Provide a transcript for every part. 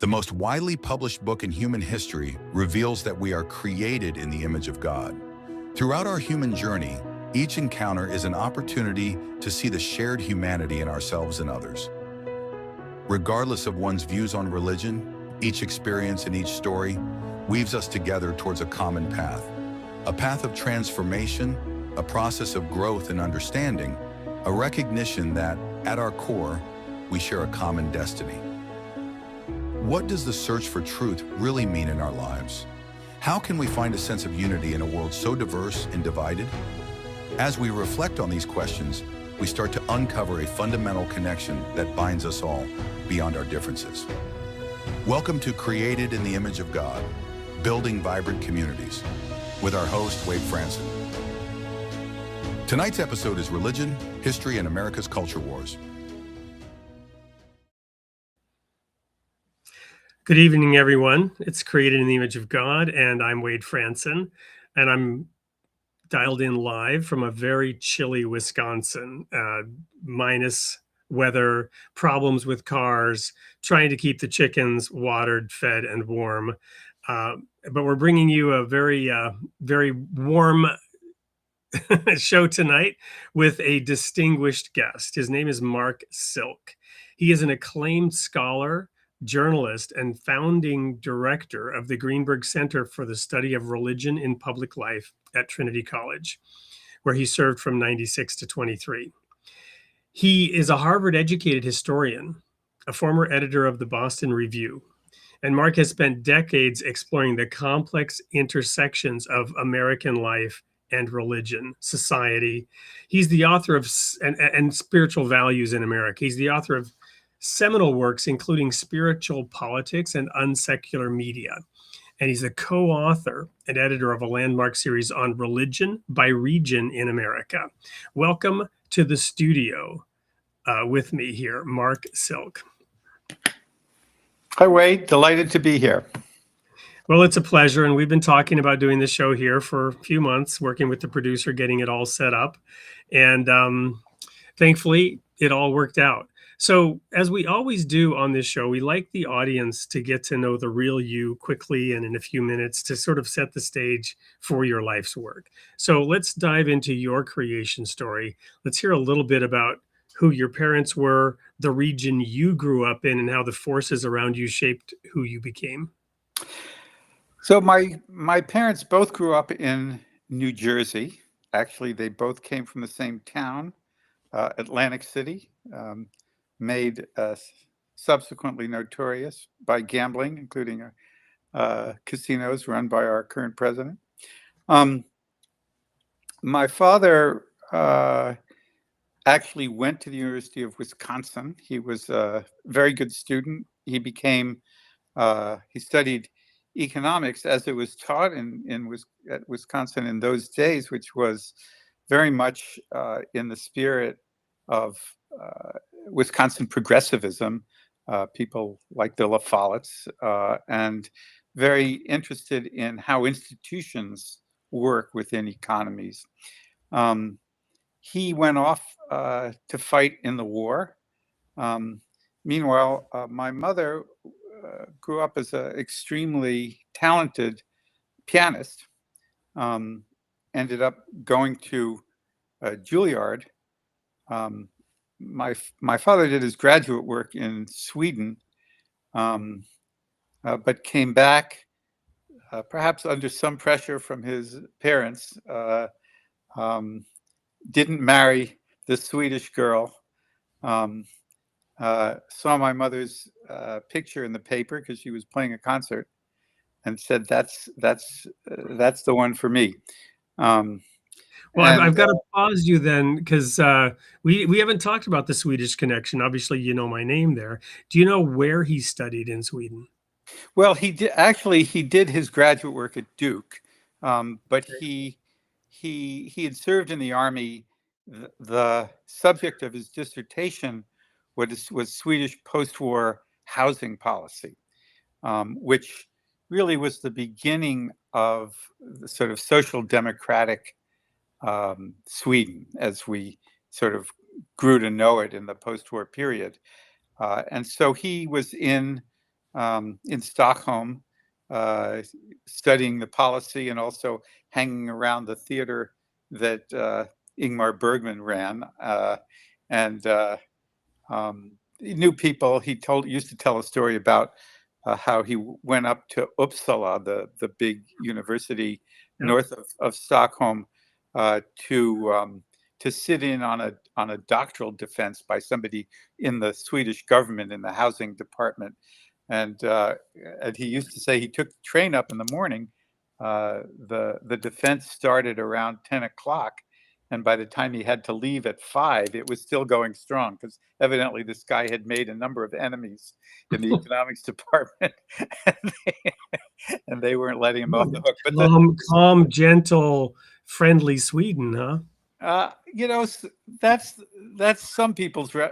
The most widely published book in human history reveals that we are created in the image of God. Throughout our human journey, each encounter is an opportunity to see the shared humanity in ourselves and others. Regardless of one's views on religion, each experience and each story weaves us together towards a common path. A path of transformation, a process of growth and understanding, a recognition that, at our core, we share a common destiny. What does the search for truth really mean in our lives? How can we find a sense of unity in a world so diverse and divided? As we reflect on these questions, we start to uncover a fundamental connection that binds us all beyond our differences. Welcome to Created in the Image of God, Building Vibrant Communities, with our host, Wade Franson. Tonight's episode is Religion, History, and America's Culture Wars. Good evening, everyone. It's Created in the Image of God, and I'm Wade Franson, and I'm dialed in live from a very chilly Wisconsin, minus weather, problems with cars, trying to keep the chickens watered, fed, and warm. But we're bringing you a very warm show tonight with a distinguished guest. His name is Mark Silk. He is an acclaimed scholar, journalist, and founding director of the Greenberg Center for the Study of Religion in Public Life at Trinity College, where he served from 96 to 23. He is a Harvard-educated historian, a former editor of the Boston Review, and Mark has spent decades exploring the complex intersections of American life and religion, society. He's the author of and spiritual values in America. He's the author of seminal works, including Spiritual Politics and Unsecular Media. And he's the co-author and editor of a landmark series on religion by region in America. Welcome to the studio with me here, Mark Silk. Hi, Wade. Delighted to be here. Well, it's a pleasure. And we've been talking about doing the show here for a few months, working with the producer, getting it all set up. And thankfully, it all worked out. So as we always do on this show, we like the audience to get to know the real you quickly and in a few minutes to sort of set the stage for your life's work. So let's dive into your creation story. Let's hear a little bit about who your parents were, the region you grew up in, and how the forces around you shaped who you became. So my parents both grew up in New Jersey. Actually, they both came from the same town, Atlantic City. Made subsequently notorious by gambling, including casinos run by our current president. My father actually went to the University of Wisconsin. He was a very good student. He studied economics as it was taught at Wisconsin in those days, which was very much in the spirit of Wisconsin progressivism, people like the La Follettes, and very interested in how institutions work within economies. He went off to fight in the war. Meanwhile, my mother grew up as an extremely talented pianist, ended up going to Juilliard. My father did his graduate work in Sweden, but came back, perhaps under some pressure from his parents, didn't marry the Swedish girl, saw my mother's picture in the paper because she was playing a concert, and said, that's the one for me. Well, I've got to pause you then, because we haven't talked about the Swedish connection. Obviously, you know my name there. Do you know where he studied in Sweden? Well, he did his graduate work at Duke, but he had served in the Army. The subject of his dissertation was Swedish post-war housing policy, which really was the beginning of the sort of social democratic Sweden as we sort of grew to know it in the post-war period. And so he was in in Stockholm, studying the policy and also hanging around the theater that Ingmar Bergman ran. And he knew people. He used to tell a story about how he went up to Uppsala, the big university north of Stockholm, to sit in on a doctoral defense by somebody in the Swedish government in the housing department. And he used to say he took the train up in the morning. The defense started around 10 o'clock. And by the time he had to leave at 5, it was still going strong, because evidently this guy had made a number of enemies in the economics department, and they weren't letting him off the hook. But calm, gentle, friendly Sweden, huh? That's some people's view,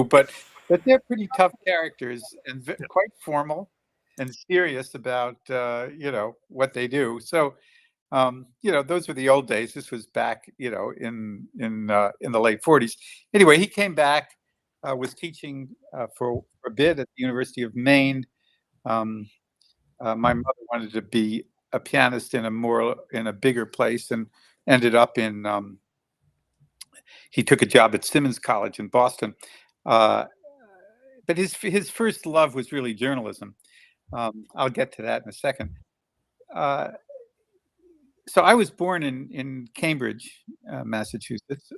but they're pretty tough characters and quite formal and serious about what they do. So those were the old days. This was back in the late 40s. Anyway, he came back, was teaching for a bit at the University of Maine. My mother wanted to be a pianist in a bigger place, and ended up in he took a job at Simmons College in Boston. But his first love was really journalism. I'll get to that in a second. So I was born in Cambridge, Massachusetts,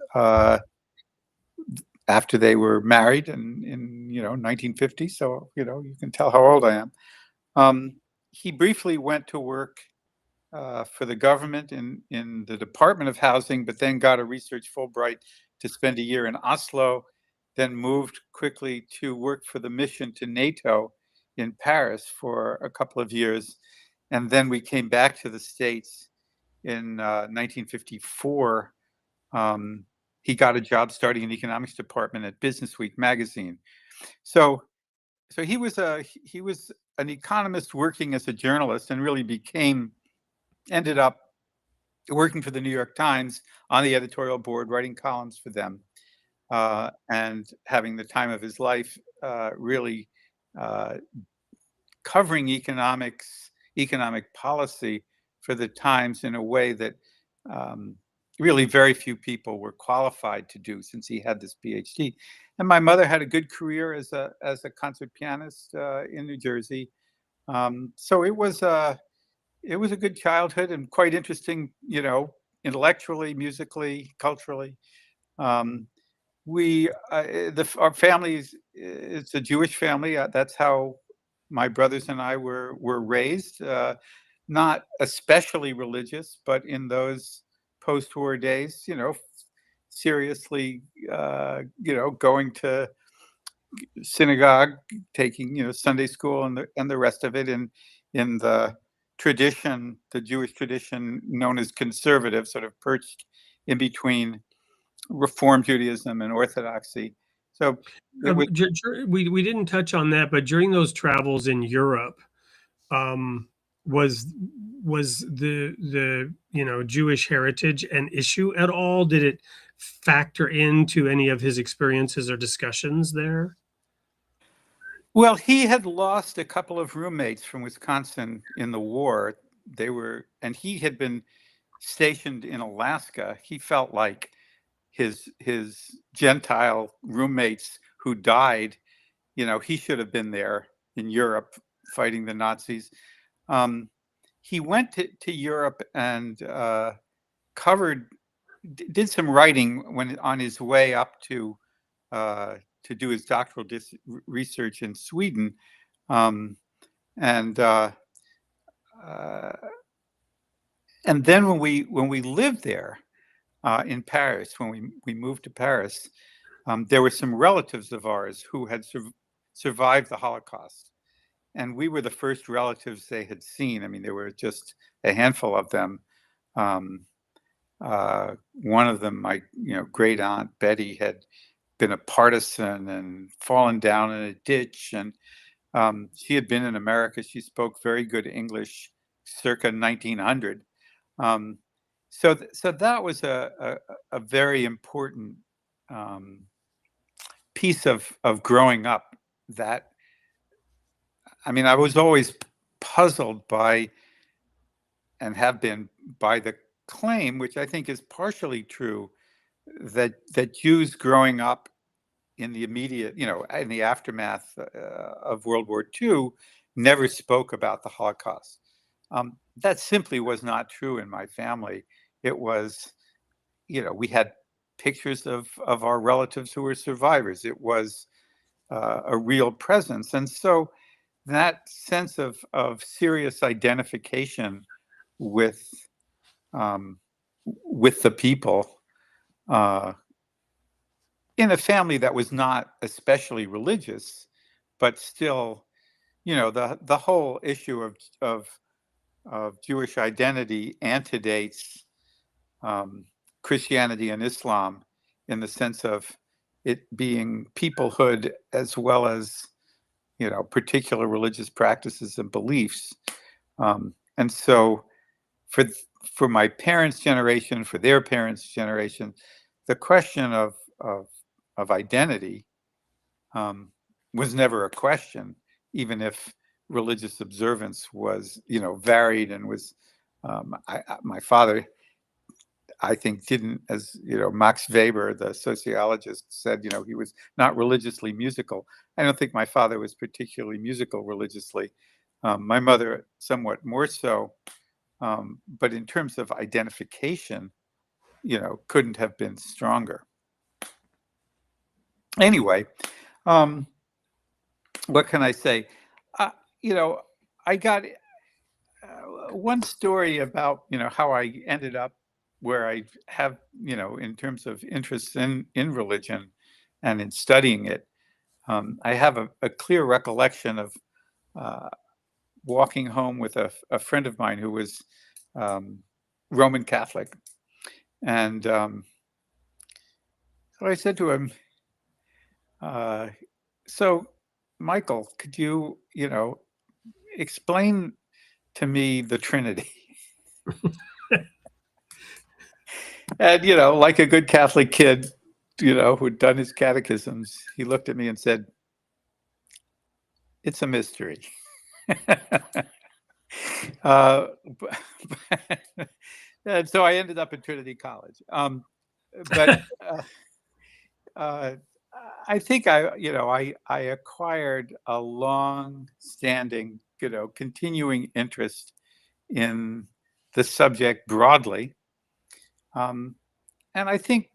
after they were married in 1950. So you can tell how old I am. He briefly went to work for the government in the Department of Housing, but then got a research Fulbright to spend a year in Oslo, then moved quickly to work for the mission to NATO in Paris for a couple of years. And then we came back to the States in 1954. He got a job starting in the economics department at Business Week magazine. So he was an economist working as a journalist, and really ended up working for the New York Times on the editorial board, writing columns for them, and having the time of his life, really covering economic policy for the Times in a way that really very few people were qualified to do, since he had this PhD. And my mother had a good career as a concert pianist in New Jersey. So it was a good childhood, and quite interesting, intellectually, musically, culturally. Our family it's a Jewish family. That's how my brothers and I were raised. Not especially religious, but in those post-war days, seriously, going to synagogue, taking Sunday school and the rest of it in the tradition, the Jewish tradition known as conservative, sort of perched in between Reform Judaism and Orthodoxy. So we didn't touch on that, but during those travels in Europe, was the Jewish heritage an issue at all? Did it factor into any of his experiences or discussions there? Well, he had lost a couple of roommates from Wisconsin in the war. And he had been stationed in Alaska. He felt like his Gentile roommates who died, he should have been there in Europe fighting the Nazis. He went to Europe and did some writing when on his way up to do his doctoral research in Sweden, and then when we lived there in Paris, when we moved to Paris, there were some relatives of ours who had survived the Holocaust, and we were the first relatives they had seen. I mean, there were just a handful of them. One of them, my great aunt Betty, had been a partisan and fallen down in a ditch, and she had been in America. She spoke very good English circa 1900. So that was a very important piece of growing up that, I mean, I was always puzzled by, and have been, by the claim, which I think is partially true, that Jews growing up in the immediate, in the aftermath of World War II, never spoke about the Holocaust. That simply was not true in my family. It was, we had pictures of our relatives who were survivors. It was a real presence. And so that sense of serious identification with the people in a family that was not especially religious, but still, the whole issue of Jewish identity antedates Christianity and Islam, in the sense of it being peoplehood as well as, particular religious practices and beliefs. And so for my parents' generation, for their parents' generation, the question of identity was never a question, even if religious observance was, varied and was, my father, I think, didn't, as Max Weber, the sociologist, said, he was not religiously musical. I don't think my father was particularly musical religiously. My mother, somewhat more so. But in terms of identification, couldn't have been stronger. Anyway, what can I say? I got one story about, how I ended up where I have, in terms of interest in religion and in studying it. I have a clear recollection of walking home with a friend of mine who was Roman Catholic. And so I said to him, so Michael, could you, explain to me the Trinity? And, like a good Catholic kid, who'd done his catechisms, he looked at me and said, "It's a mystery." And so I ended up at Trinity College. But I think I acquired a long-standing, continuing interest in the subject broadly. And I think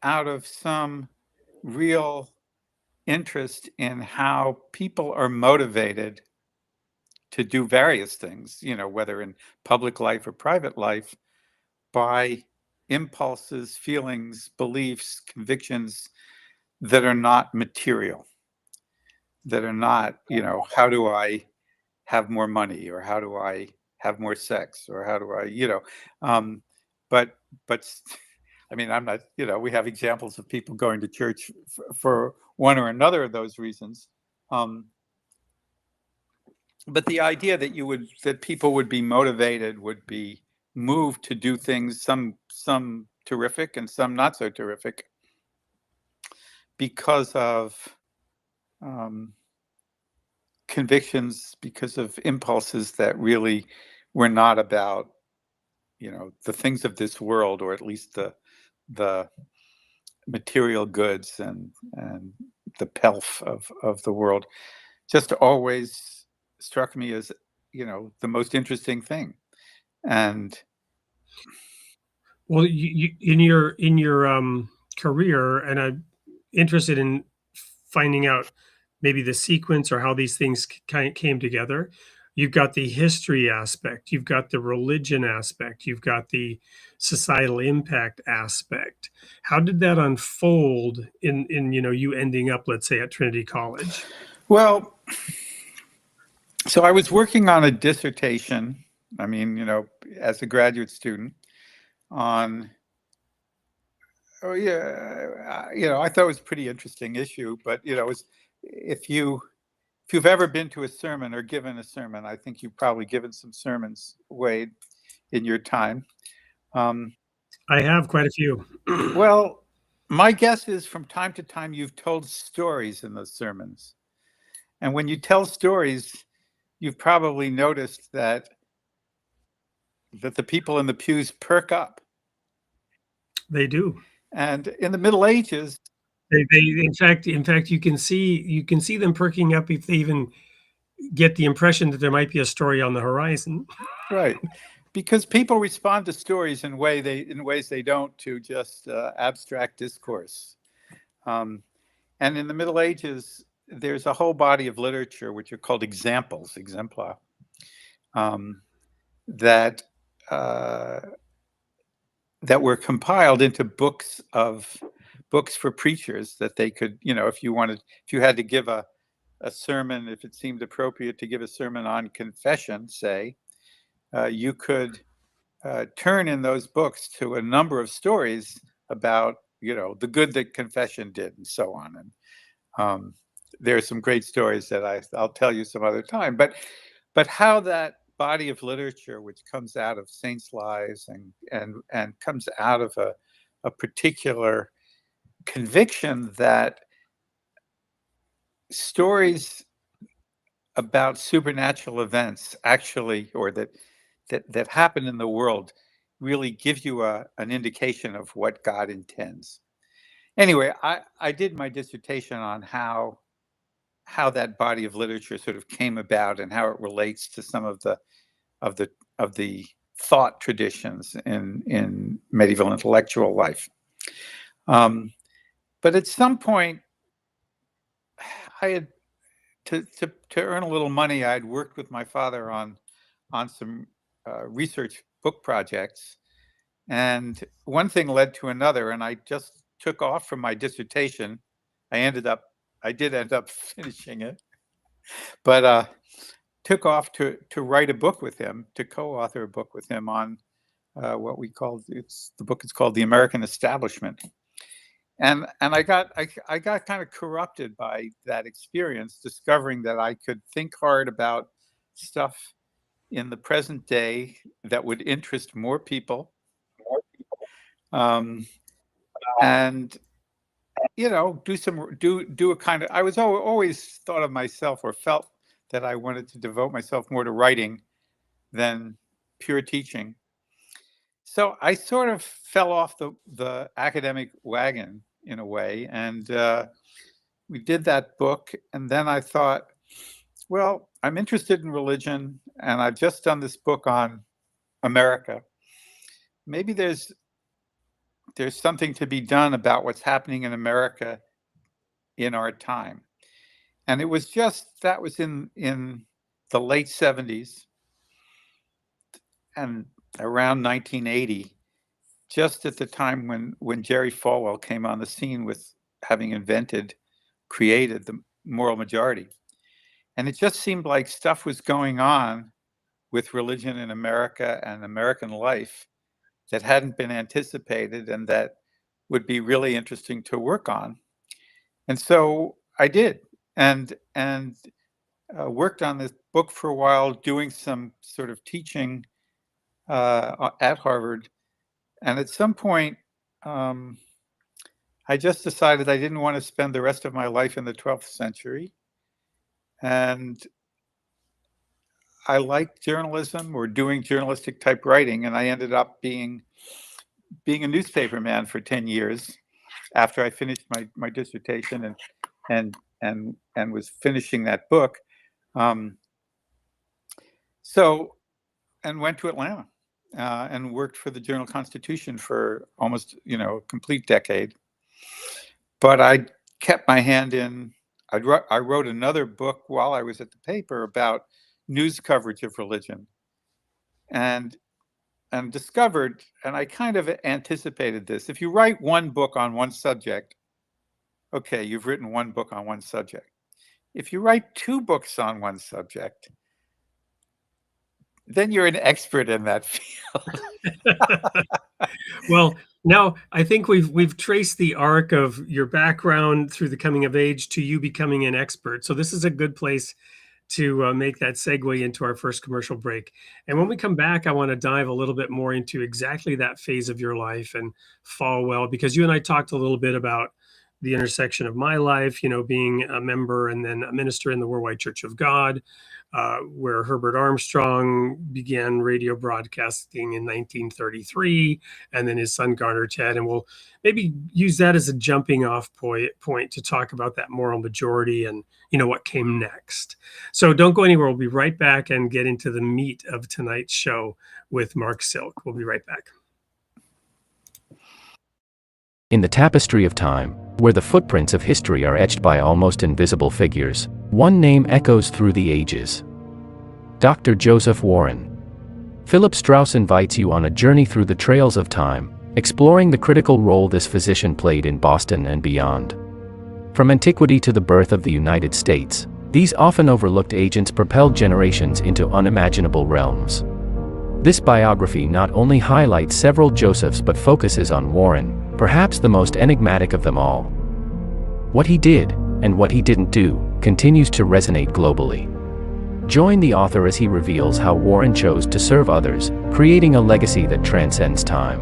out of some real interest in how people are motivated to do various things, whether in public life or private life, by impulses, feelings, beliefs, convictions that are not material, that are not, how do I have more money, or how do I have more sex, or how do I, but I mean, I'm not, we have examples of people going to church for one or another of those reasons. But the idea that people would be motivated, would be moved to do things, some terrific and some not so terrific, because of convictions, because of impulses that really were not about, the things of this world, or at least the material goods and the pelf of the world, just always struck me as, the most interesting thing. And well, you in your career, and I'm interested in finding out maybe the sequence or how these things came together. You've got the history aspect, you've got the religion aspect, you've got the societal impact aspect. How did that unfold in you ending up, let's say, at Trinity College? well, so I was working on a dissertation, I mean, as a graduate student, on, I thought it was a pretty interesting issue, but, it was, if you've ever been to a sermon or given a sermon, I think you've probably given some sermons, Wade, in your time. I have quite a few. Well, My guess is from time to time you've told stories in those sermons. And when you tell stories, you've probably noticed that the people in the pews perk up. They do. And in the Middle Ages, In fact, you can see them perking up if they even get the impression that there might be a story on the horizon. right? Because people respond to stories in ways they don't to just abstract discourse. And in the Middle Ages, there's a whole body of literature which are called examples, exempla, that that were compiled into books for preachers that they could, if you had to give a sermon, if it seemed appropriate to give a sermon on confession, say, you could turn in those books to a number of stories about, the good that confession did and so on. And there are some great stories that I'll tell you some other time. But how that body of literature, which comes out of saints' lives and comes out of a particular conviction that stories about supernatural events actually, or that happen in the world, really give you an indication of what God intends. Anyway, I did my dissertation on how that body of literature sort of came about and how it relates to some of the thought traditions in medieval intellectual life. But at some point, I had to earn a little money. I had worked with my father on some research book projects, and one thing led to another, and I just took off from my dissertation. I did end up finishing it, but took off to write a book with him, to co-author a book with him on what we called, the book is called The American Establishment. And I got kind of corrupted by that experience, discovering that I could think hard about stuff in the present day that would interest more people. And do a kind of, I was always thought of myself, or felt that I wanted to devote myself more to writing than pure teaching. So I sort of fell off the academic wagon in a way, and we did that book. And then I thought, well, I'm interested in religion, and I've just done this book on America. Maybe there's something to be done about what's happening in America in our time. And it was that was in the late 70s and around 1980, just at the time when Jerry Falwell came on the scene with having created the moral majority. And it just seemed like stuff was going on with religion in America and American life that hadn't been anticipated and that would be really interesting to work on. And so I did, and worked on this book for a while, doing some sort of teaching at Harvard. And at some point, I just decided I didn't want to spend the rest of my life in the 12th century. And I liked journalism, or doing journalistic type writing, and I ended up being a newspaper man for 10 years after I finished my dissertation and was finishing that book. And went to Atlanta and worked for the Journal-Constitution for almost a complete decade. But I kept my hand in. I wrote another book while I was at the paper about news coverage of religion, and discovered, and I kind of anticipated this. If you write one book on one subject, okay, you've written one book on one subject. If you write two books on one subject, then you're an expert in that field. Well, now I think we've traced the arc of your background through the coming of age to you becoming an expert. So this is a good place to make that segue into our first commercial break. And when we come back, I want to dive a little bit more into exactly that phase of your life and Falwell, because you and I talked a little bit about the intersection of my life, being a member and then a minister in the Worldwide Church of God, where Herbert Armstrong began radio broadcasting in 1933, and then his son Garner Ted. And we'll maybe use that as a jumping off point to talk about that moral majority and what came next. So don't go anywhere. We'll be right back and get into the meat of tonight's show with Mark Silk. We'll be right back. In the tapestry of time, where the footprints of history are etched by almost invisible figures, one name echoes through the ages. Dr. Joseph Warren. Philip Strauss invites you on a journey through the trails of time, exploring the critical role this physician played in Boston and beyond. From antiquity to the birth of the United States, these often overlooked agents propelled generations into unimaginable realms. This biography not only highlights several Josephs but focuses on Warren, perhaps the most enigmatic of them all. What he did, and what he didn't do, continues to resonate globally. Join the author as he reveals how Warren chose to serve others, creating a legacy that transcends time.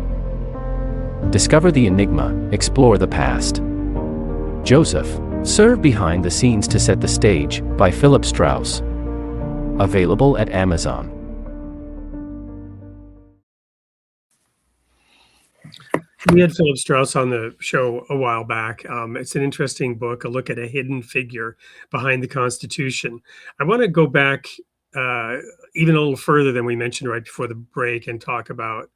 Discover the enigma, explore the past. Joseph, Serve Behind the Scenes to Set the Stage, by Philip Strauss. Available at Amazon. We had Philip Strauss on the show a while back. It's an interesting book, a look at a hidden figure behind the Constitution. I want to go back even a little further than we mentioned right before the break and talk about,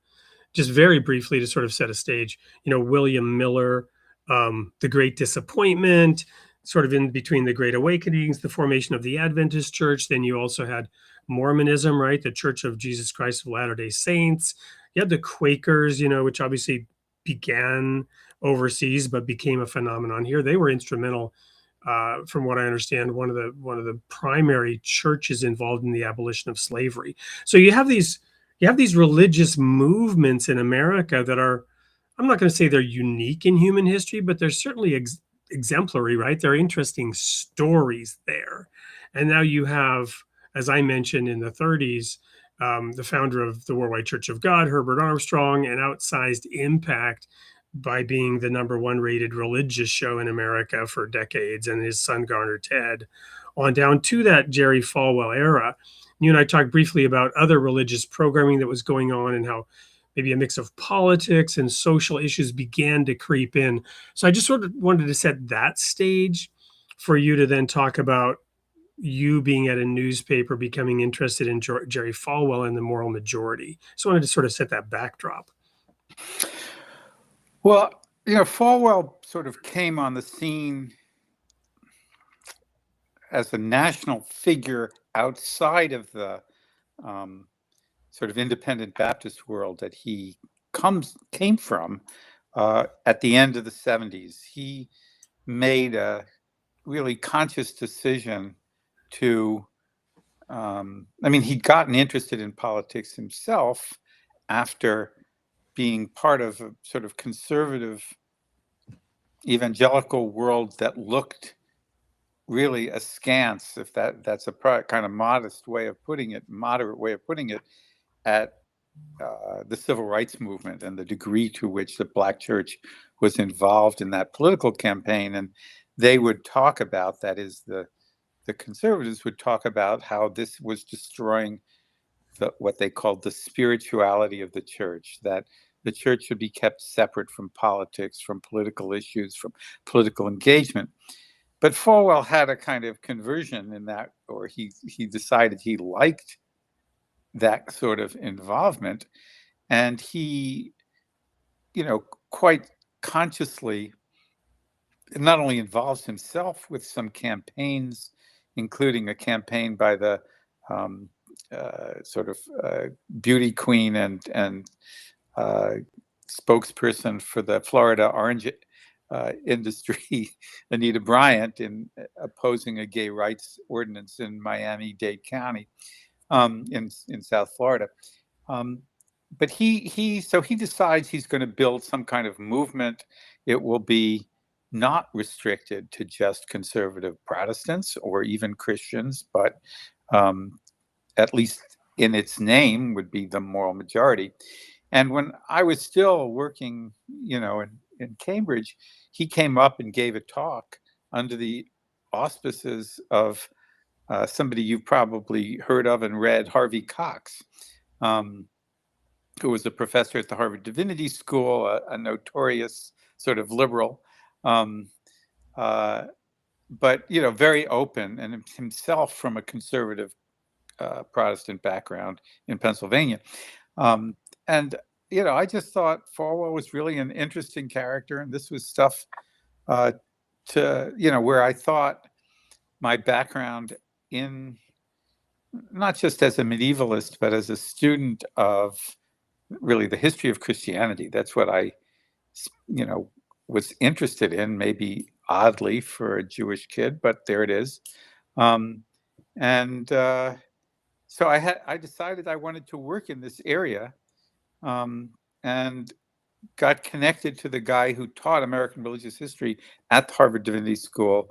just very briefly to sort of set a stage, William Miller, the Great Disappointment, sort of in between the Great Awakenings, the formation of the Adventist Church. Then you also had Mormonism, right? The Church of Jesus Christ of Latter-day Saints. You had the Quakers, which obviously began overseas but became a phenomenon here. They were instrumental, from what I understand, one of the primary churches involved in the abolition of slavery. So you have these religious movements in America that are, I'm not going to say they're unique in human history, but they're certainly exemplary, right? There are interesting stories there. And now you have, as I mentioned, in the 30s, the founder of the Worldwide Church of God, Herbert Armstrong, an outsized impact by being the #1 rated religious show in America for decades, and his son Garner Ted, on down to that Jerry Falwell era. You and I talked briefly about other religious programming that was going on and how maybe a mix of politics and social issues began to creep in. So I just sort of wanted to set that stage for you to then talk about you being at a newspaper, becoming interested in Jerry Falwell and the moral majority. So I wanted to sort of set that backdrop. Well, Falwell sort of came on the scene as a national figure outside of the sort of independent Baptist world that he came from at the end of the 70s. He made a really conscious decision to, he'd gotten interested in politics himself after being part of a sort of conservative evangelical world that looked really askance, if that's a kind of moderate way of putting it, at the civil rights movement and the degree to which the Black church was involved in that political campaign. And they would talk about, that is, the conservatives would talk about how this was destroying what they called the spirituality of the church, that the church should be kept separate from politics, from political issues, from political engagement. But Falwell had a kind of conversion in that, or he decided he liked that sort of involvement. And he, quite consciously not only involves himself with some campaigns, including a campaign by the beauty queen and spokesperson for the Florida orange industry, Anita Bryant, in opposing a gay rights ordinance in Miami-Dade County, in South Florida. But he decides he's going to build some kind of movement. It will be not restricted to just conservative Protestants or even Christians, but at least in its name would be the moral majority. And when I was still working, in Cambridge, he came up and gave a talk under the auspices of somebody you've probably heard of and read, Harvey Cox, who was a professor at the Harvard Divinity School, a notorious sort of liberal, but very open, and himself from a conservative Protestant background in Pennsylvania. And I just thought Falwell was really an interesting character, and this was stuff where I thought my background in, not just as a medievalist, but as a student of really the history of Christianity. That's what I, was interested in, maybe oddly for a Jewish kid, but there it is. So I decided I wanted to work in this area, and got connected to the guy who taught American religious history at the Harvard Divinity School,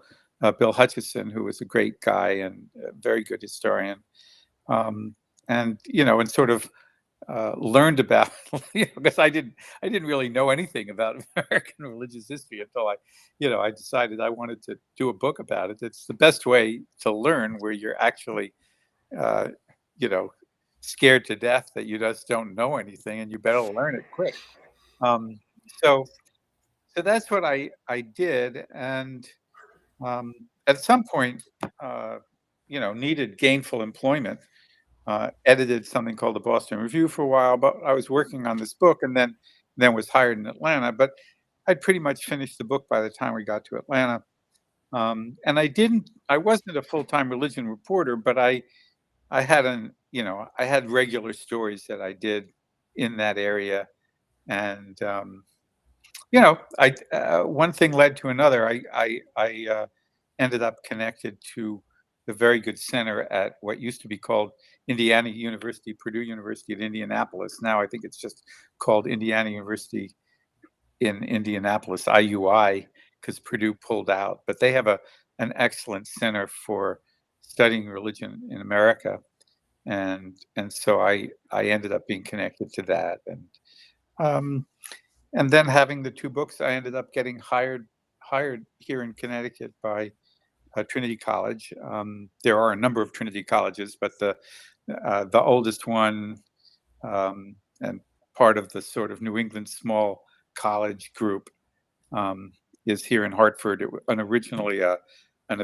Bill Hutchison, who was a great guy and a very good historian. And sort of learned about, because I didn't really know anything about American religious history until I decided I wanted to do a book about it. It's the best way to learn, where you're actually, scared to death that you just don't know anything, and you better learn it quick. So that's what I did, and at some point, needed gainful employment. Edited something called the Boston Review for a while, but I was working on this book, and then was hired in Atlanta. But I'd pretty much finished the book by the time we got to Atlanta. And I wasn't a full-time religion reporter, but I had I had regular stories that I did in that area. And, one thing led to another. I ended up connected to the very good center at what used to be called Indiana University, Purdue University at Indianapolis. Now I think it's just called Indiana University in Indianapolis, IUI, because Purdue pulled out. But they have an excellent center for studying religion in America. And so I ended up being connected to that. And then having the two books, I ended up getting hired here in Connecticut by Trinity College. There are a number of Trinity colleges, but the oldest one, and part of the sort of New England small college group, is here in Hartford. Originally an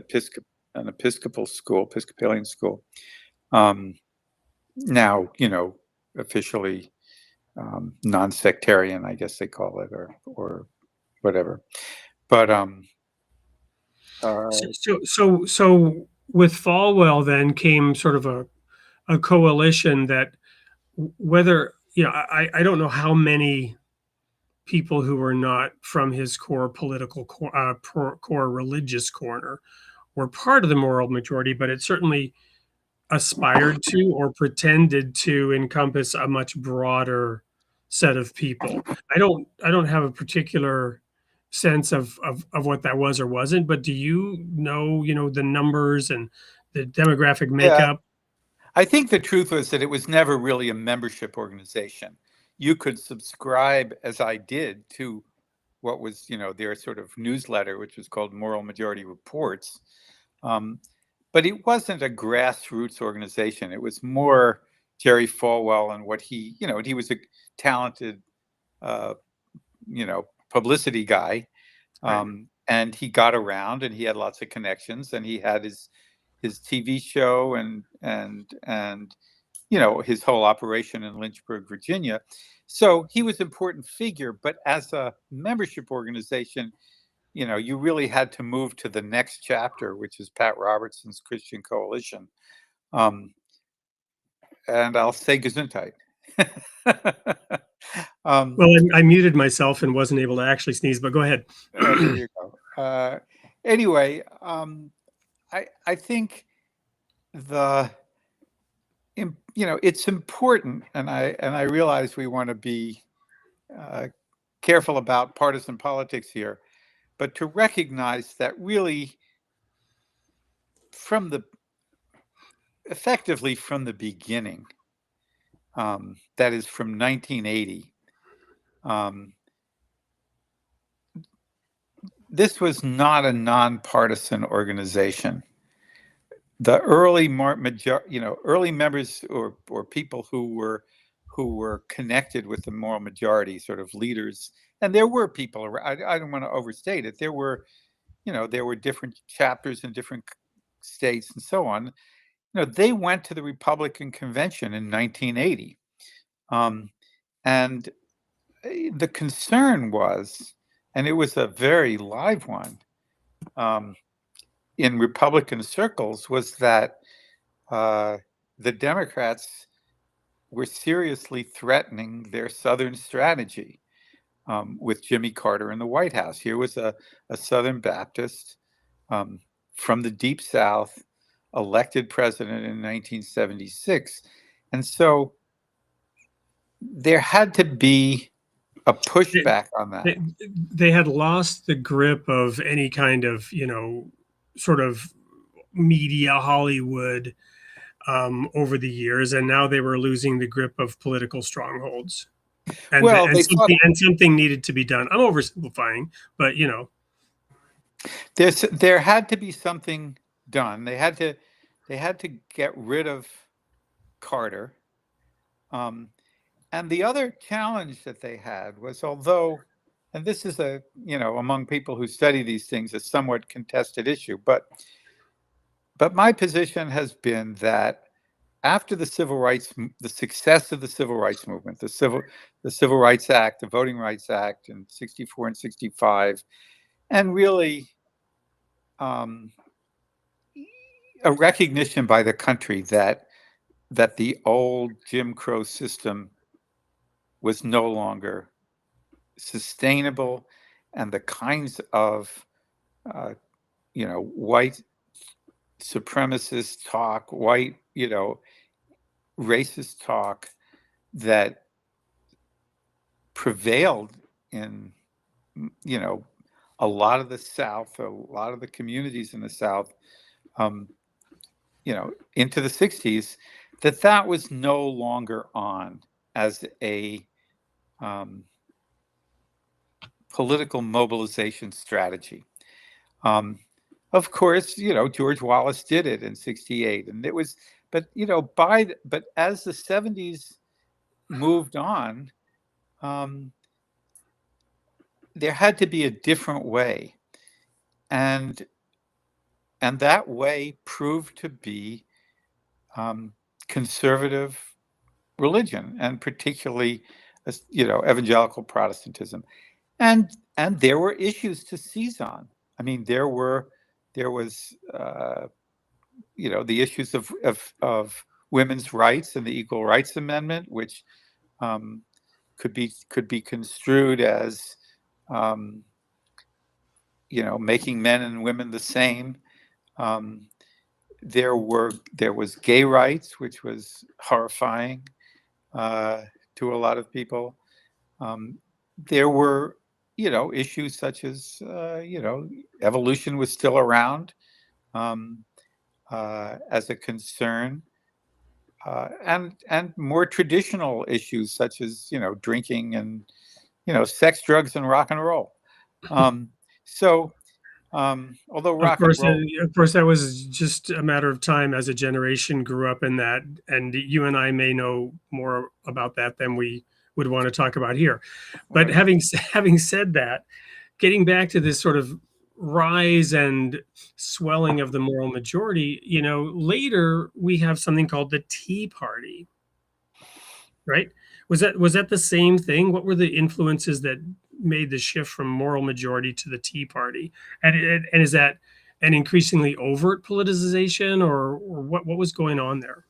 Episcopal school, Episcopalian school. Now, officially non-sectarian, I guess they call it, or whatever. But so with Falwell then came sort of a coalition that, whether I don't know how many people who were not from his core political core religious corner were part of the moral majority, but it certainly aspired to or pretended to encompass a much broader set of people. I don't have a particular sense of what that was or wasn't, but do you know the numbers and the demographic makeup? I think the truth was that it was never really a membership organization. You could subscribe, as I did, to what was their sort of newsletter, which was called Moral Majority Reports. But it wasn't a grassroots organization. It was more Jerry Falwell and what he was a talented, publicity guy. And he got around, and he had lots of connections, and he had his TV show and his whole operation in Lynchburg, Virginia. So he was an important figure, but as a membership organization, you really had to move to the next chapter, which is Pat Robertson's Christian Coalition. And I'll say Gesundheit. Well, I muted myself and wasn't able to actually sneeze, but go ahead. There you go. Anyway, I think it's important, and I realize we want to be careful about partisan politics here, but to recognize that really effectively from the beginning, that is from 1980, this was not a nonpartisan organization. The early early members or people who were connected with the moral majority, sort of leaders, and there were people around. I don't want to overstate it. There were different chapters in different states and so on. They went to the Republican convention in 1980, and the concern was, and it was a very live one in Republican circles, was that the Democrats were seriously threatening their Southern strategy with Jimmy Carter in the White House. Here was a Southern Baptist from the Deep South, elected president in 1976. And so there had to be a pushback on that. They had lost the grip of any kind of, sort of media, Hollywood, over the years, and now they were losing the grip of political strongholds. And, something needed to be done. I'm oversimplifying, but there had to be something done. They had to get rid of Carter. And the other challenge that they had was, although, and this is among people who study these things, a somewhat contested issue, but my position has been that after the success of the civil rights movement, the Civil Rights Act, the Voting Rights Act in 64 and 65, and really a recognition by the country that the old Jim Crow system was no longer sustainable, and the kinds of white supremacist talk, white racist talk that prevailed in a lot of the South, a lot of the communities in the South, into the 60s, that was no longer on as a political mobilization strategy. Of course, George Wallace did it in 68, and it was, but as the 70s moved on, there had to be a different way, and that way proved to be conservative religion, and particularly evangelical Protestantism, and there were issues to seize on. I mean, there was the issues of women's rights and the Equal Rights Amendment, which could be construed as making men and women the same. There was gay rights, which was horrifying to a lot of people. There were issues such as evolution was still around as a concern, and more traditional issues such as drinking and sex, drugs, and rock and roll. Although rock and roll, of course, that was just a matter of time as a generation grew up in that, and you and I may know more about that than we would want to talk about here. But having said that, getting back to this sort of rise and swelling of the moral majority, later we have something called the Tea Party, right? Was that the same thing? What were the influences that made the shift from moral majority to the Tea Party? And is that an increasingly overt politicization, or what was going on there?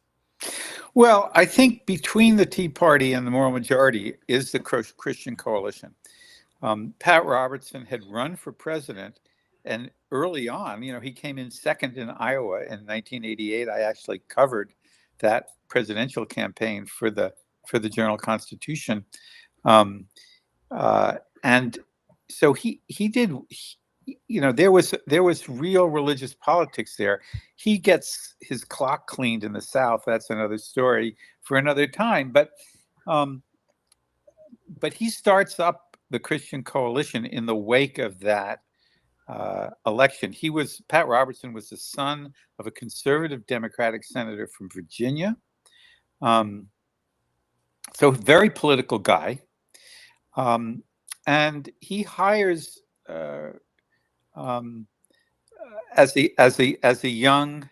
Well, I think between the Tea Party and the moral majority is the Christian Coalition. Pat Robertson had run for president, and early on, he came in second in Iowa in 1988. I actually covered that presidential campaign for the Journal-Constitution, and so he did there was real religious politics there. He gets his clock cleaned in the South. That's another story for another time. But he starts up the Christian Coalition in the wake of that election. Pat Robertson was the son of a conservative Democratic senator from Virginia. So very political guy. And he hires as a young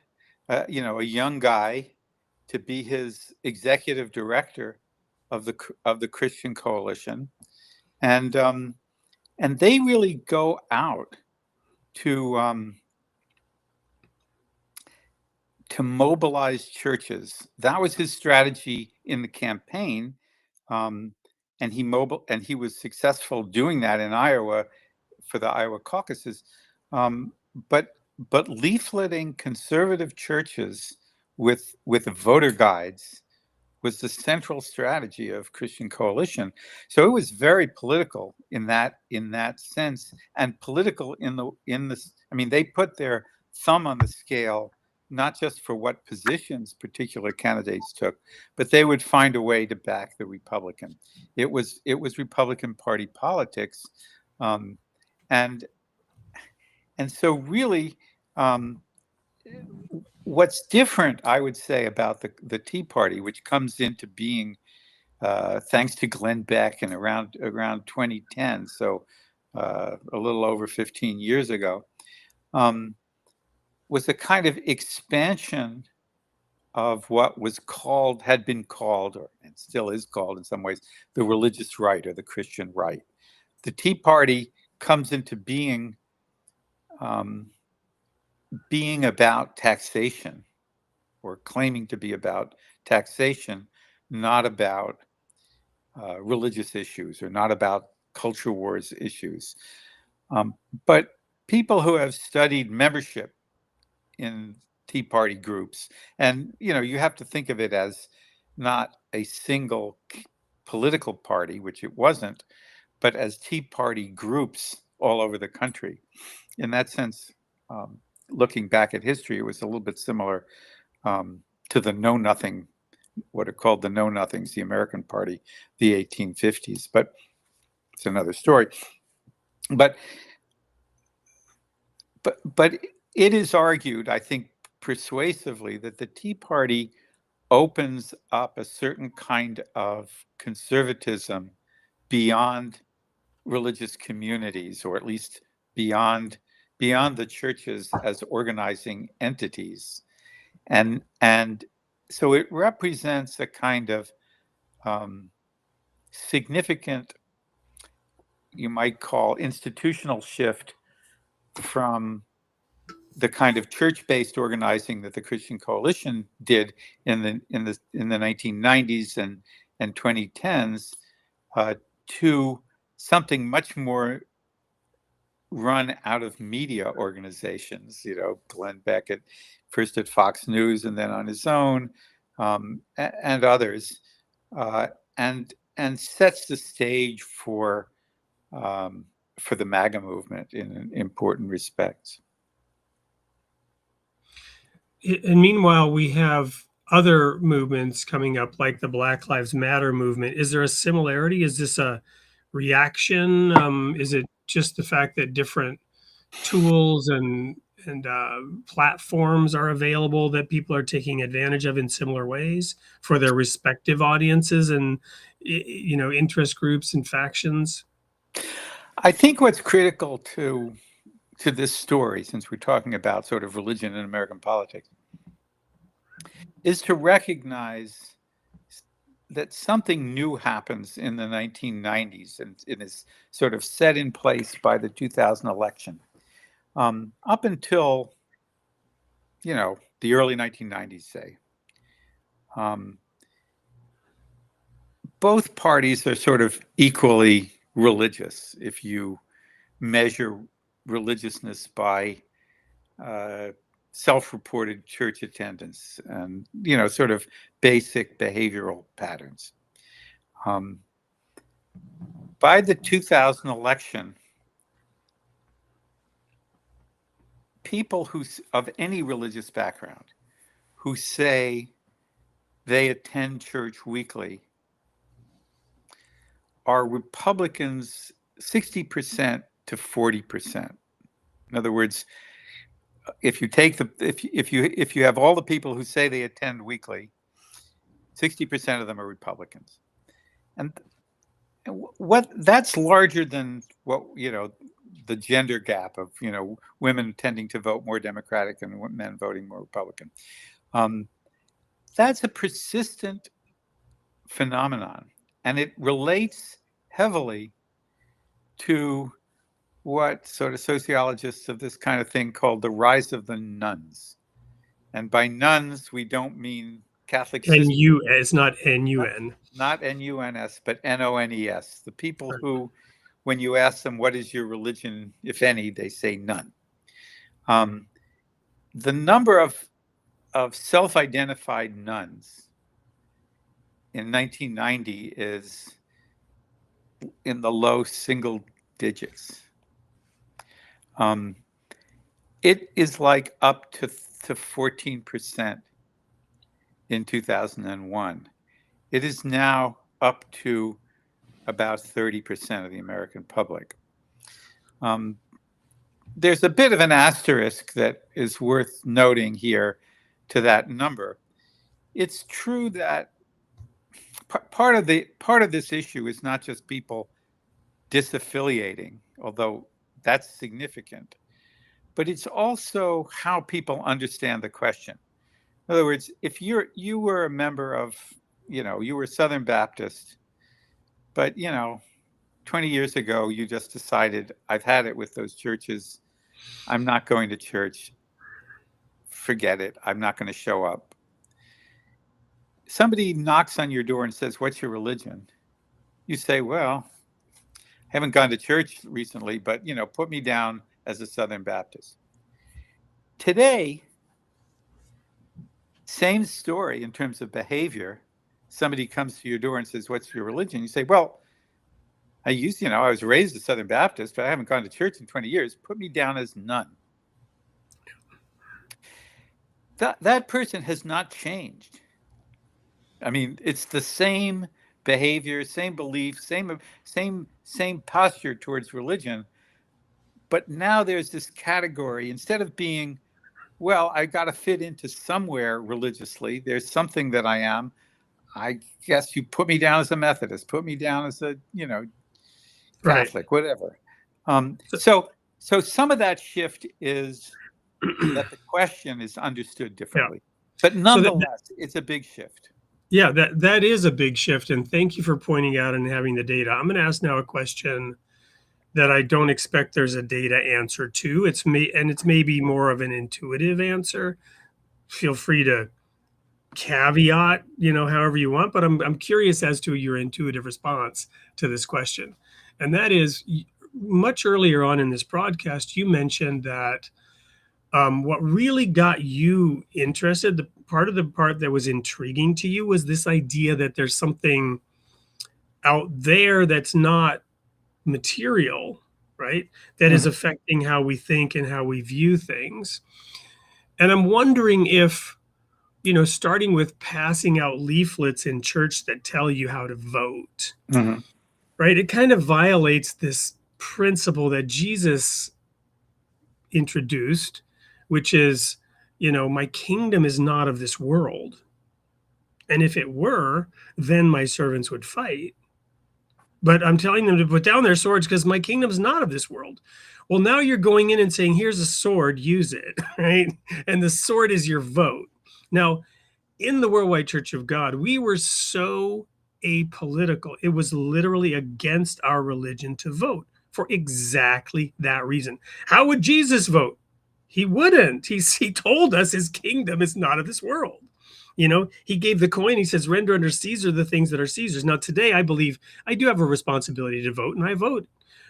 a young guy to be his executive director of the Christian Coalition, and they really go out to mobilize churches. That was his strategy in the campaign, and he was successful doing that in Iowa for the Iowa caucuses. But leafleting conservative churches with voter guides was the central strategy of Christian Coalition. So it was very political in that sense, and political in this. I mean, they put their thumb on the scale, not just for what positions particular candidates took, but they would find a way to back the Republican. It was Republican Party politics, and so really, what's different, I would say, about the Tea Party, which comes into being thanks to Glenn Beck and around 2010, so a little over 15 years ago, was a kind of expansion of what had been called, and still is called in some ways, the religious right or the Christian right. The Tea Party comes into being about taxation, or claiming to be about taxation, not about religious issues, or not about culture wars issues. But people who have studied membership in Tea Party groups, and you have to think of it as not a single political party, which it wasn't, but as Tea Party groups all over the country. In that sense, looking back at history, it was a little bit similar to the Know Nothing, what are called the Know Nothings, the American Party, the 1850s. But it's another story. But it is argued, I think, persuasively, that the Tea Party opens up a certain kind of conservatism beyond religious communities, or at least beyond the churches as organizing entities, and so it represents a kind of significant, you might call, institutional shift from the kind of church-based organizing that the Christian Coalition did in the 1990s and 2010s to something much more run out of media organizations. Glenn Beck first at Fox News and then on his own, and others, and sets the stage for the MAGA movement in important respects. And meanwhile, we have other movements coming up, like the Black Lives Matter movement. Is there a similarity? Is this a reaction? Is it just the fact that different tools and platforms are available that people are taking advantage of in similar ways for their respective audiences and interest groups and factions? I think what's critical to this story, since we're talking about sort of religion in American politics, is to recognize that something new happens in the 1990s, and it is sort of set in place by the 2000 election. Up until, the early 1990s, say, both parties are sort of equally religious if you measure religiousness by self-reported church attendance and sort of basic behavioral patterns. By the 2000 election, people of any religious background who say they attend church weekly are Republicans 60% to 40%. In other words, if you have all the people who say they attend weekly, 60% of them are Republicans. And what that's larger than what, the gender gap of, women tending to vote more Democratic and men voting more Republican. That's a persistent phenomenon, and it relates heavily to what sort of sociologists of this kind of thing called the rise of the nuns. And by nuns, we don't mean Catholic sisters. It's not N-U-N. Not N-U-N-S, but N-O-N-E-S. The people who, when you ask them, what is your religion, if any, they say none. The number of self-identified nuns in 1990 is in the low single digits. It is like up to 14% in 2001. It is now up to about 30% of the American public. There's a bit of an asterisk that is worth noting here to that number. It's true that part of this issue is not just people disaffiliating, although that's significant, but it's also how people understand the question. In other words, if you were a member of, you were Southern Baptist, but 20 years ago you just decided, I've had it with those churches, I'm not going to church, forget it, I'm not going to show up. Somebody knocks on your door and says, what's your religion? You say, well, I haven't gone to church recently, but put me down as a Southern Baptist. Today, same story in terms of behavior. Somebody comes to your door and says, what's your religion? You say, well, I was raised a Southern Baptist, but I haven't gone to church in 20 years. Put me down as none. That person has not changed. I mean, it's the same behavior, same belief, same posture towards religion. But now there's this category, instead of being, well, I got to fit into somewhere religiously, there's something that I am. I guess you put me down as a Methodist, put me down as a, Catholic, whatever. So some of that shift is that the question is understood differently. Yeah. But nonetheless, it's a big shift. Yeah, that is a big shift. And thank you for pointing out and having the data. I'm going to ask now a question that I don't expect there's a data answer to. It's maybe more of an intuitive answer. Feel free to caveat, however you want, but I'm curious as to your intuitive response to this question. And that is, much earlier on in this broadcast, you mentioned that what really got you interested, the part that was intriguing to you, was this idea that there's something out there that's not material, right? That is affecting how we think and how we view things. And I'm wondering if, starting with passing out leaflets in church that tell you how to vote, right? It kind of violates this principle that Jesus introduced, which is, my kingdom is not of this world. And if it were, then my servants would fight. But I'm telling them to put down their swords because my kingdom's not of this world. Well, now you're going in and saying, here's a sword, use it, right? And the sword is your vote. Now, in the Worldwide Church of God, we were so apolitical. It was literally against our religion to vote for exactly that reason. How would Jesus vote? He wouldn't. He told us his kingdom is not of this world. He gave the coin. He says, render unto Caesar the things that are Caesar's. Now, today, I believe I do have a responsibility to vote, and I vote.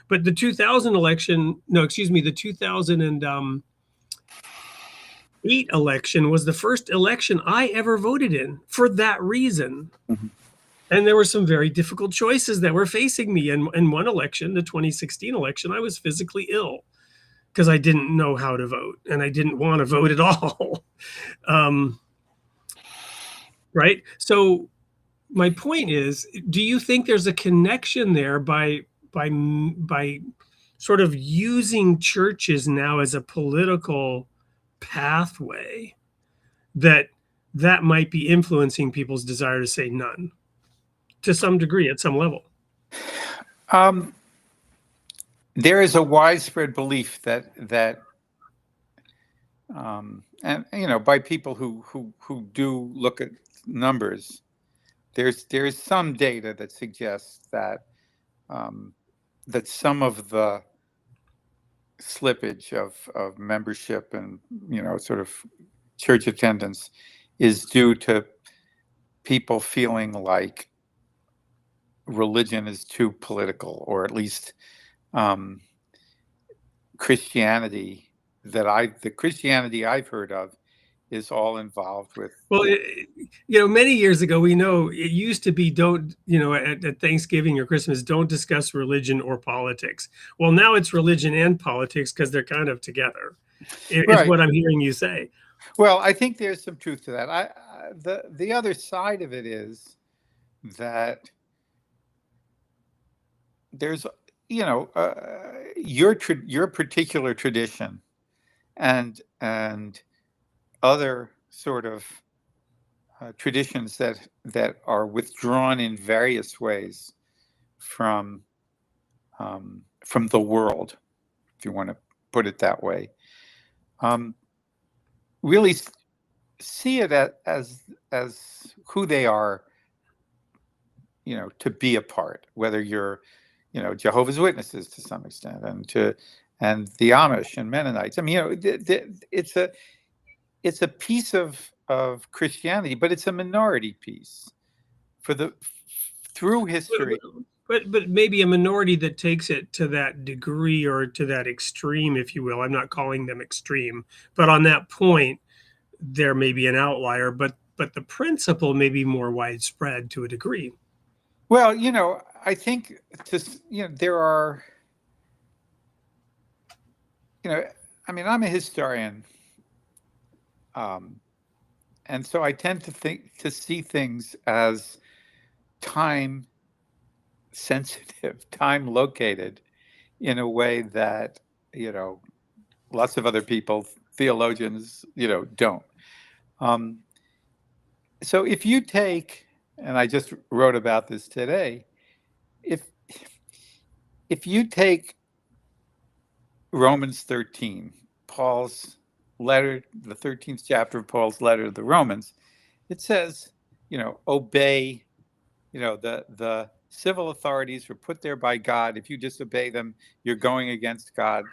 But the 2008 election was the first election I ever voted in for that reason. And there were some very difficult choices that were facing me. And in one election, the 2016 election, I was physically ill. because I didn't know how to vote and I didn't want to vote at all. Right? So my point is, do you think there's a connection there by sort of using churches now as a political pathway that might be influencing people's desire to say none to some degree at some level? There is a widespread belief that and by people who do look at numbers, there's some data that suggests that that some of the slippage of membership and sort of church attendance is due to people feeling like religion is too political, or at least Christianity the Christianity I've heard of is all involved with. Well, many years ago, we know it used to be at Thanksgiving or Christmas, don't discuss religion or politics. Well, now it's religion and politics because they're kind of together, is Right. what I'm hearing you say. Well, I think there's some truth to that. The other side of it is that there's your particular tradition and other sort of traditions that are withdrawn in various ways from the world, if you want to put it that way, really see it as who they are, to be a part, whether you're Jehovah's Witnesses to some extent, and the Amish and Mennonites. I mean, it's a piece of Christianity, but it's a minority piece through history. But maybe a minority that takes it to that degree or to that extreme, if you will. I'm not calling them extreme, but on that point, there may be an outlier, but the principle may be more widespread to a degree. Well, I think there are, I mean, I'm a historian, and so I tend to see things as time sensitive, time located, in a way that lots of other people, theologians, don't. So if you take, and I just wrote about this today, if you take Romans 13, Paul's letter, the 13th chapter of Paul's letter to the Romans, it says, obey, the civil authorities were put there by God. If you disobey them, you're going against God.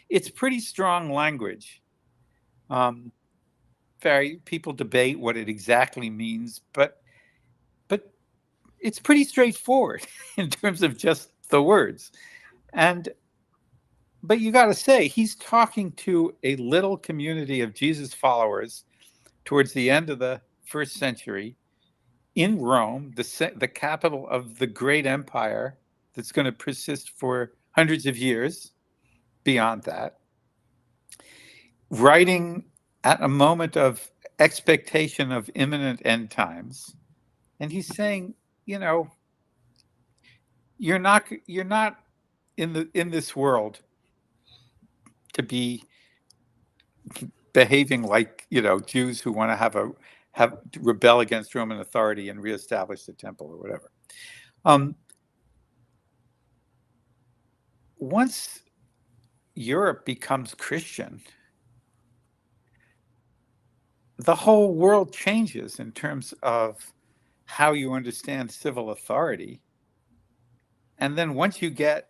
It's pretty strong language. People debate what it exactly means, but it's pretty straightforward in terms of just the words. But you got to say, he's talking to a little community of Jesus followers towards the end of the first century in Rome, the capital of the great empire that's going to persist for hundreds of years beyond that, writing at a moment of expectation of imminent end times. And he's saying, you're not in this world to be behaving like Jews who want to rebel against Roman authority and reestablish the temple or whatever. Once Europe becomes Christian, the whole world changes in terms of how you understand civil authority. And then once you get,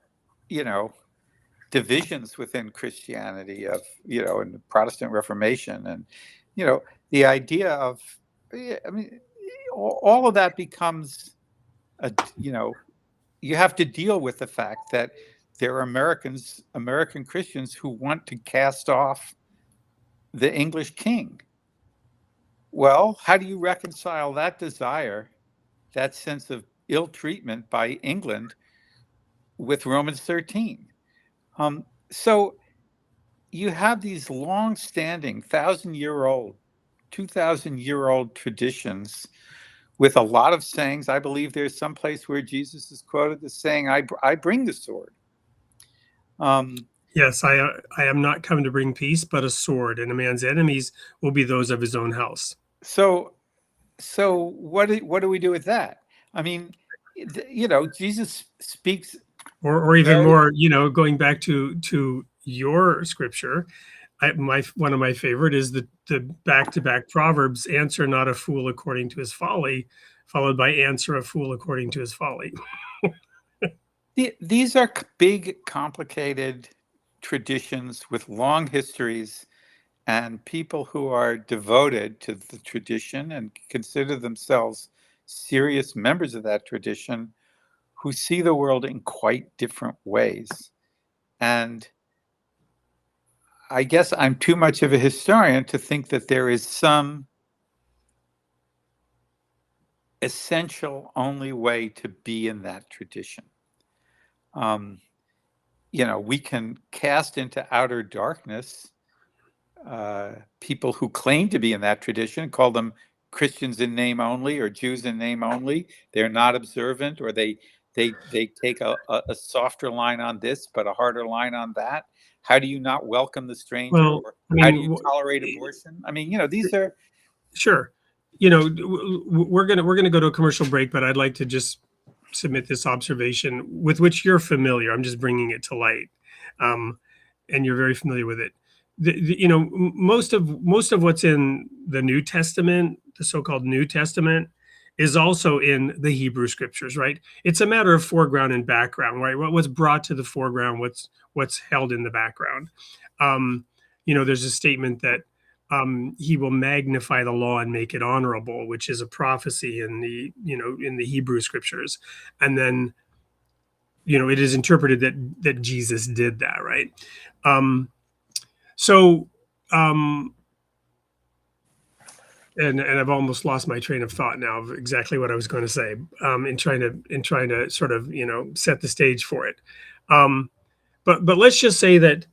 divisions within Christianity of, in the Protestant Reformation and, the idea of, all of that becomes, you have to deal with the fact that there are American Christians who want to cast off the English king. Well, how do you reconcile that desire, that sense of ill treatment by England, with Romans 13? So you have these long-standing, 1,000-year-old, 2,000-year-old traditions with a lot of sayings. I believe there's some place where Jesus is quoted as saying, I bring the sword. Yes, I am not come to bring peace, but a sword, and a man's enemies will be those of his own house. So what do we do with that? I mean, Jesus speaks. Or even more, going back to your scripture, one of my favorite is the back-to-back Proverbs: answer not a fool according to his folly, followed by answer a fool according to his folly. These are big, complicated traditions with long histories, and people who are devoted to the tradition and consider themselves serious members of that tradition, who see the world in quite different ways. And I guess I'm too much of a historian to think that there is some essential only way to be in that tradition. We can cast into outer darkness people who claim to be in that tradition, call them Christians in name only or Jews in name only. They're not observant, or they take a softer line on this, but a harder line on that. How do you not welcome the stranger? Well, Or how do you tolerate abortion? I mean, these are... Sure. We're gonna go to a commercial break, but I'd like to just submit this observation with which you're familiar. I'm just bringing it to light, and you're very familiar with it. Most of what's in the New Testament, the so-called New Testament, is also in the Hebrew scriptures, right? It's a matter of foreground and background, right? What's brought to the foreground, what's held in the background. There's a statement that he will magnify the law and make it honorable, which is a prophecy in the Hebrew scriptures. And then, it is interpreted that Jesus did that, right? And I've almost lost my train of thought now of exactly what I was going to say, in trying to sort of, set the stage for it. But let's just say that,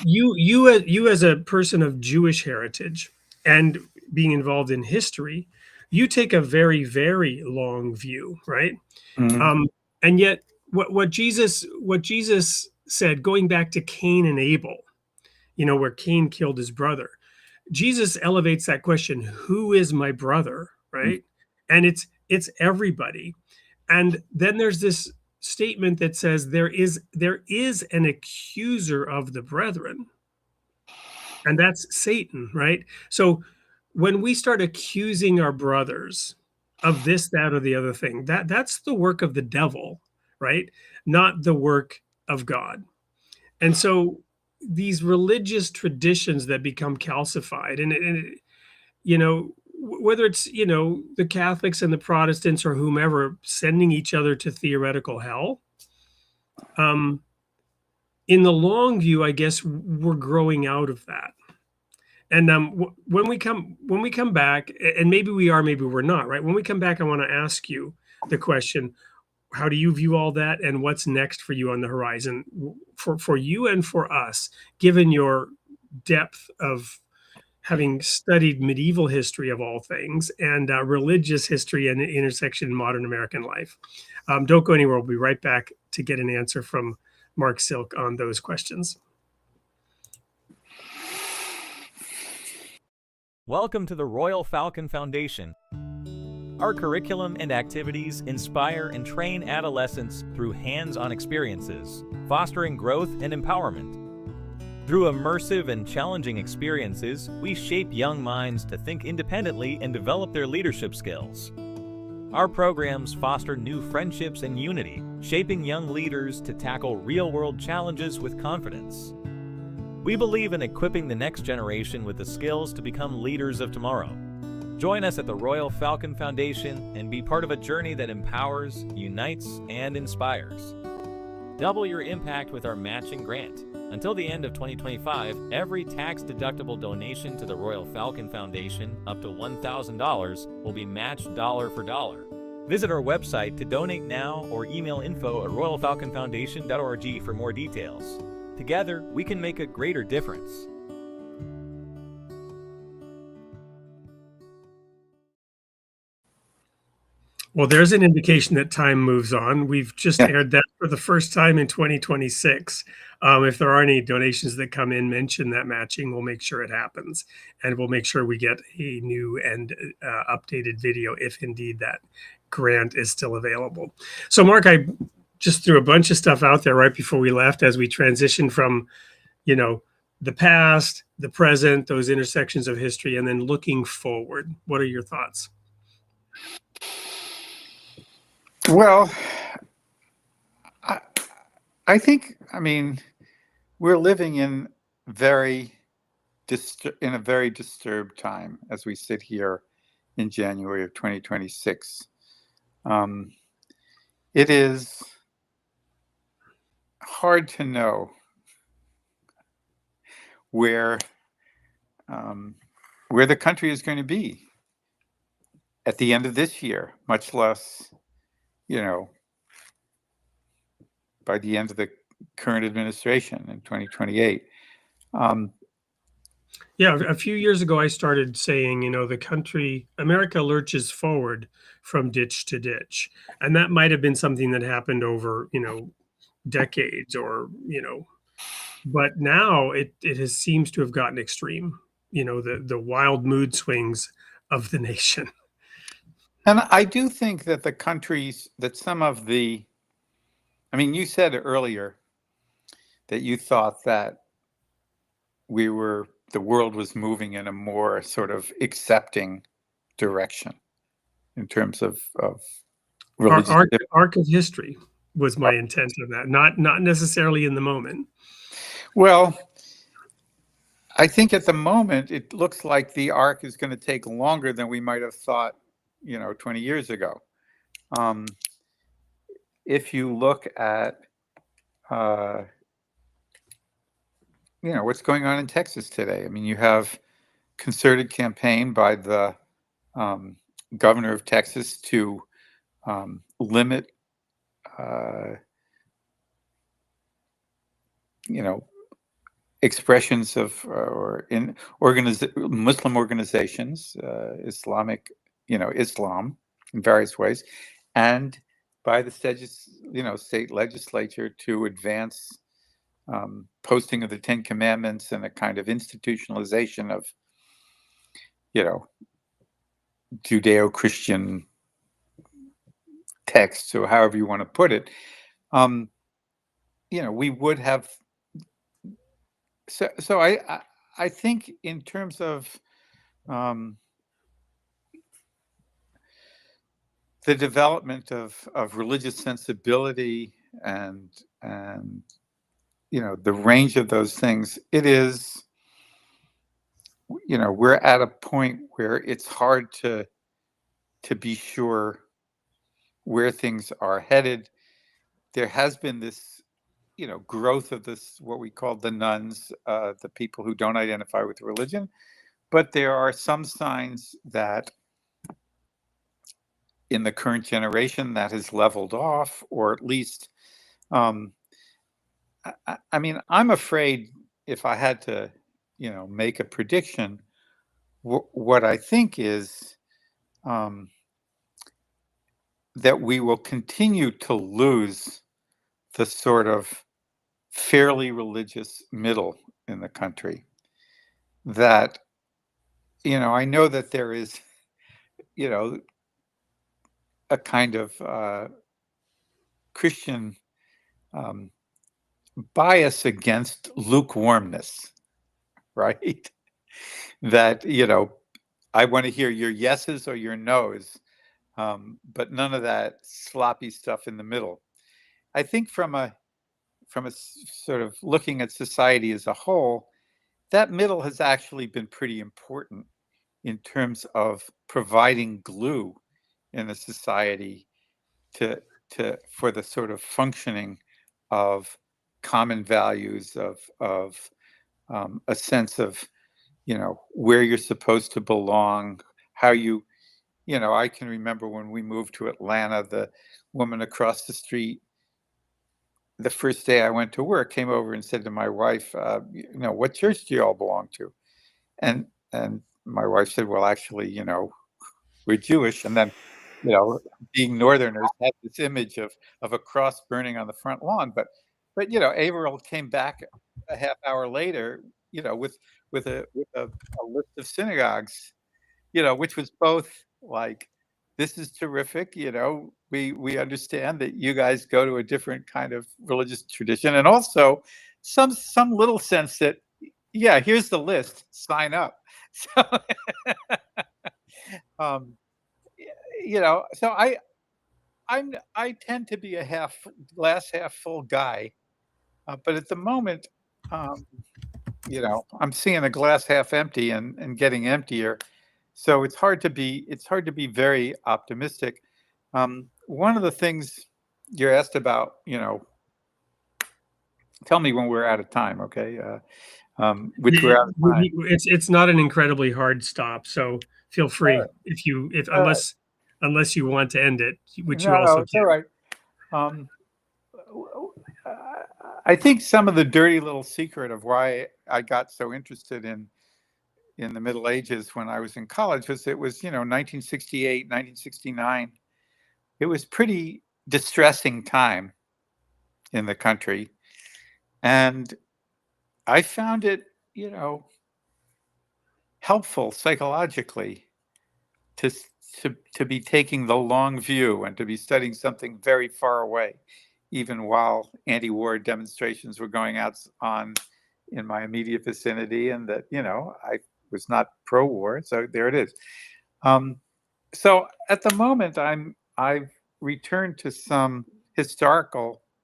you as a person of Jewish heritage and being involved in history, you take a very, very long view, right? Mhm. And yet what Jesus said, going back to Cain and Abel, where Cain killed his brother, Jesus elevates that question, who is my brother, right? And it's everybody. And then there's this statement that says there is an accuser of the brethren, and that's Satan, right? So when we start accusing our brothers of this, that, or the other thing, that's the work of the devil, right? Not the work of God. And so these religious traditions that become calcified, and whether it's the Catholics and the Protestants or whomever sending each other to theoretical hell, in the long view, I guess we're growing out of that. And when we come back, and maybe we are, maybe we're not, right? When we come back, I want to ask you the question: how do you view all that, and what's next for you on the horizon, for you and for us, given your depth of having studied medieval history of all things, and religious history and the intersection in modern American life? Don't go anywhere. We'll be right back to get an answer from Mark Silk on those questions. Welcome to the Royal Falcon Foundation. Our curriculum and activities inspire and train adolescents through hands-on experiences, fostering growth and empowerment. Through immersive and challenging experiences, we shape young minds to think independently and develop their leadership skills. Our programs foster new friendships and unity, shaping young leaders to tackle real-world challenges with confidence. We believe in equipping the next generation with the skills to become leaders of tomorrow. Join us at the Royal Falcon Foundation and be part of a journey that empowers, unites, and inspires. Double your impact with our matching grant. Until the end of 2025, every tax-deductible donation to the Royal Falcon Foundation up to $1,000 will be matched dollar for dollar. Visit our website to donate now or email info@royalfalconfoundation.org for more details. Together, we can make a greater difference. Well, there's an indication that time moves on. We've just aired that for the first time in 2026. If there are any donations that come in, mention that matching. We'll make sure it happens. And we'll make sure we get a new and updated video if indeed that grant is still available. So, Mark, I just threw a bunch of stuff out there right before we left as we transition from, the past, the present, those intersections of history, and then looking forward. What are your thoughts? Well, I think, we're living in a very disturbed time as we sit here in January of 2026. It is hard to know where the country is going to be at the end of this year, much less, by the end of the current administration in 2028. Yeah, a few years ago, I started saying, America lurches forward from ditch to ditch. And that might have been something that happened over, decades but now it seems to have gotten extreme, the wild mood swings of the nation. And I do think that you said earlier that you thought that the world was moving in a more sort of accepting direction in terms of religious arc of history was my intent of that, not necessarily in the moment. Well, I think at the moment it looks like the arc is going to take longer than we might have thought, 20 years ago. If you look at what's going on in Texas today. You have concerted campaign by the governor of Texas to limit, expressions of Muslim organizations, Islamic, Islam in various ways, and by the state legislature to advance posting of the Ten Commandments and a kind of institutionalization of, Judeo-Christian texts, or however you want to put it. We would have. So I think in terms of the development of religious sensibility and the range of those things, it is, we're at a point where it's hard to be sure where things are headed. There has been this, growth of this, what we call the nones, the people who don't identify with religion, but there are some signs that in the current generation that has leveled off, or at least, I'm afraid, if I had to, make a prediction, what I think is that we will continue to lose the sort of fairly religious middle in the country. That, I know that there is, a kind of Christian bias against lukewarmness, right? That, I want to hear your yeses or your nos, but none of that sloppy stuff in the middle. I think from a sort of looking at society as a whole, that middle has actually been pretty important in terms of providing glue in a society for the sort of functioning of common values, of a sense of, where you're supposed to belong, how you I can remember when we moved to Atlanta, the woman across the street, the first day I went to work, came over and said to my wife, what church do you all belong to? And my wife said, well, actually, we're Jewish. And then, being Northerners, had this image of a cross burning on the front lawn. But Averill came back a half hour later, with a list of synagogues, which was both like, this is terrific. We understand that you guys go to a different kind of religious tradition, and also some little sense that, yeah, here's the list, sign up. So, so I tend to be a glass half full guy, but at the moment, I'm seeing a glass half empty and getting emptier. So it's hard to be very optimistic. One of the things you're asked about, tell me when we're out of time, okay? Which we're out of time. It's not an incredibly hard stop, so feel free unless you want to end it, which you also can. All right. I think some of the dirty little secret of why I got so interested in the Middle Ages when I was in college was, 1968, 1969. It was pretty distressing time in the country. And I found it, helpful psychologically to be taking the long view and to be studying something very far away, even while anti-war demonstrations were going on in my immediate vicinity, and that, I was not pro-war. So there it is. So at the moment, I've returned to some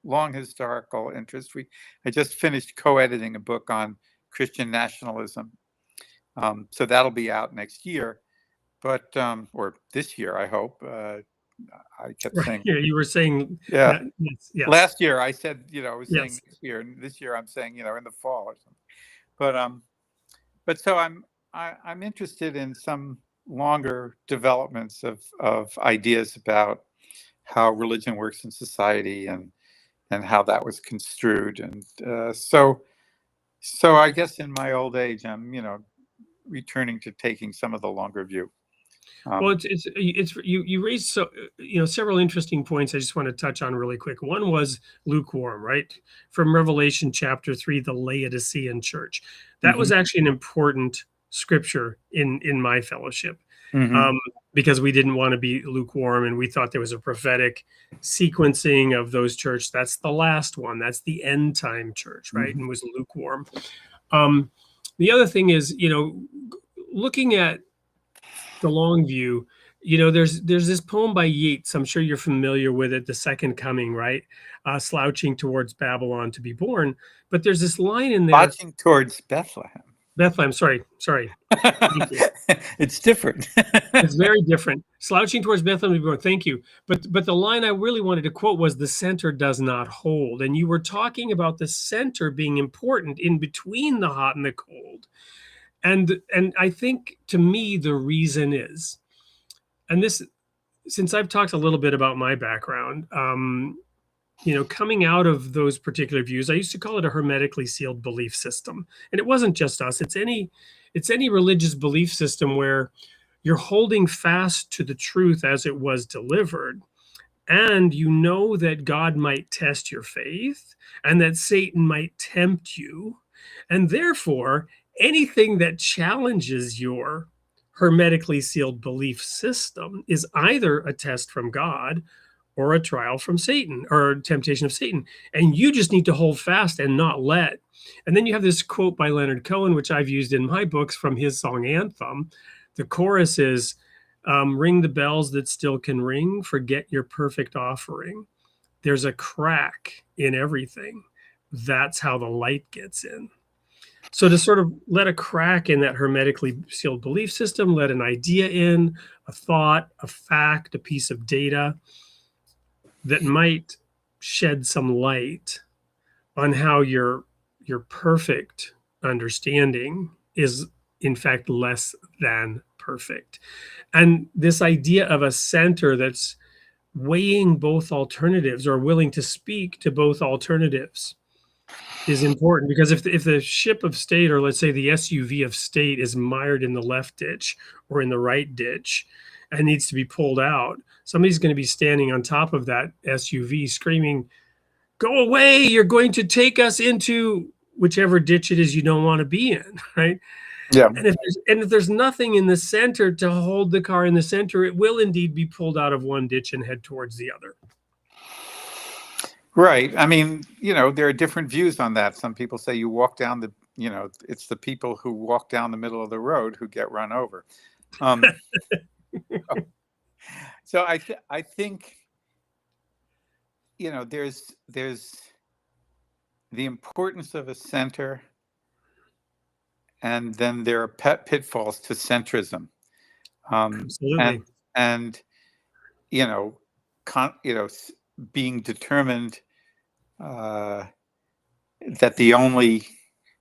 long historical interest. I just finished co-editing a book on Christian nationalism. So that'll be out next year, or this year, I hope. I kept saying. Yeah, you were saying. Yeah. Yes. Last year I said, I was saying next year, and this year I'm saying, in the fall or something. But so I'm interested in some longer developments of ideas about how religion works in society and how that was construed. And so I guess in my old age, I'm, returning to taking some of the longer view. Well, you raised several interesting points I just want to touch on really quick. One was lukewarm, right? From Revelation chapter 3, the Laodicean church. That was actually an important scripture in my fellowship, because we didn't want to be lukewarm, and we thought there was a prophetic sequencing of those churches. That's the last one. That's the end time church, right? And was lukewarm. The other thing is, looking at the long view, there's this poem by Yeats. I'm sure you're familiar with it, The Second Coming, right? Slouching towards Babylon to be born. But there's this line in there. Marching towards Bethlehem. Bethlehem, sorry. It's different. It's very different. Slouching towards Bethlehem to be born. Thank you. But the line I really wanted to quote was, the center does not hold. And you were talking about the center being important in between the hot and the cold. And I think, to me, the reason is, and this, since I've talked a little bit about my background, coming out of those particular views, I used to call it a hermetically sealed belief system. And it wasn't just us. It's any religious belief system where you're holding fast to the truth as it was delivered. And that God might test your faith and that Satan might tempt you. And therefore, anything that challenges your hermetically sealed belief system is either a test from God or a trial from Satan, or a temptation of Satan. And you just need to hold fast and not let. And then you have this quote by Leonard Cohen, which I've used in my books, from his song Anthem. The chorus is, ring the bells that still can ring, forget your perfect offering. There's a crack in everything. That's how the light gets in. So to sort of let a crack in that hermetically sealed belief system, let an idea in, a thought, a fact, a piece of data that might shed some light on how your perfect understanding is in fact less than perfect. And this idea of a center that's weighing both alternatives or willing to speak to both alternatives is important, because if the ship of state, or let's say the SUV of state, is mired in the left ditch or in the right ditch and needs to be pulled out, somebody's going to be standing on top of that SUV screaming, "Go away, you're going to take us into whichever ditch it is you don't want to be in," right? Yeah. And if there's nothing in the center to hold the car in the center, it will indeed be pulled out of one ditch and head towards the other. Right. I mean, there are different views on that. Some people say you walk down it's the people who walk down the middle of the road who get run over. So I think, there's the importance of a center, and then there are pitfalls to centrism. Absolutely. And being determined that the only,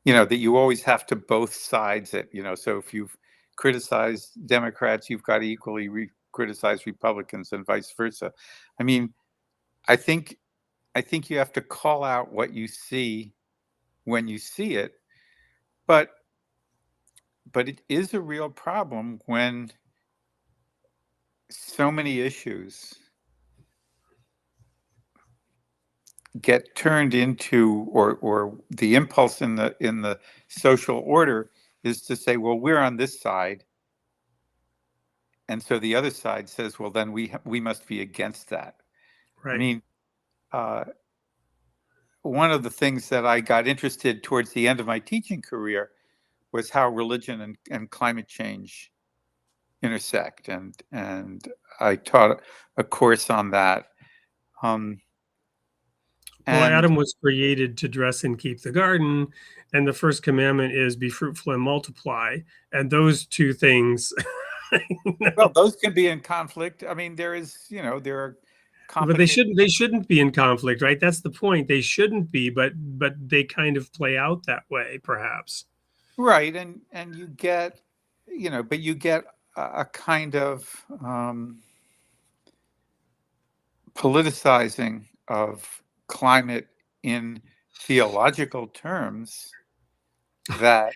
that you always have to both sides it. So if you've criticized Democrats, you've got to equally criticize Republicans, and vice versa. I mean, I think you have to call out what you see when you see it, but it is a real problem when so many issues get turned into, or the impulse in the social order is to say, well, we're on this side, and so the other side says, well, then we must be against that. Right. I mean, one of the things that I got interested towards the end of my teaching career was how religion and climate change intersect, and I taught a course on that. Well, Adam was created to dress and keep the garden, and the first commandment is be fruitful and multiply. And those two things, well, those can be in conflict. I mean, there are but they shouldn't be in conflict, right? That's the point. They shouldn't be, but they kind of play out that way, perhaps. Right, and you get, but you get a kind of politicizing of climate in theological terms that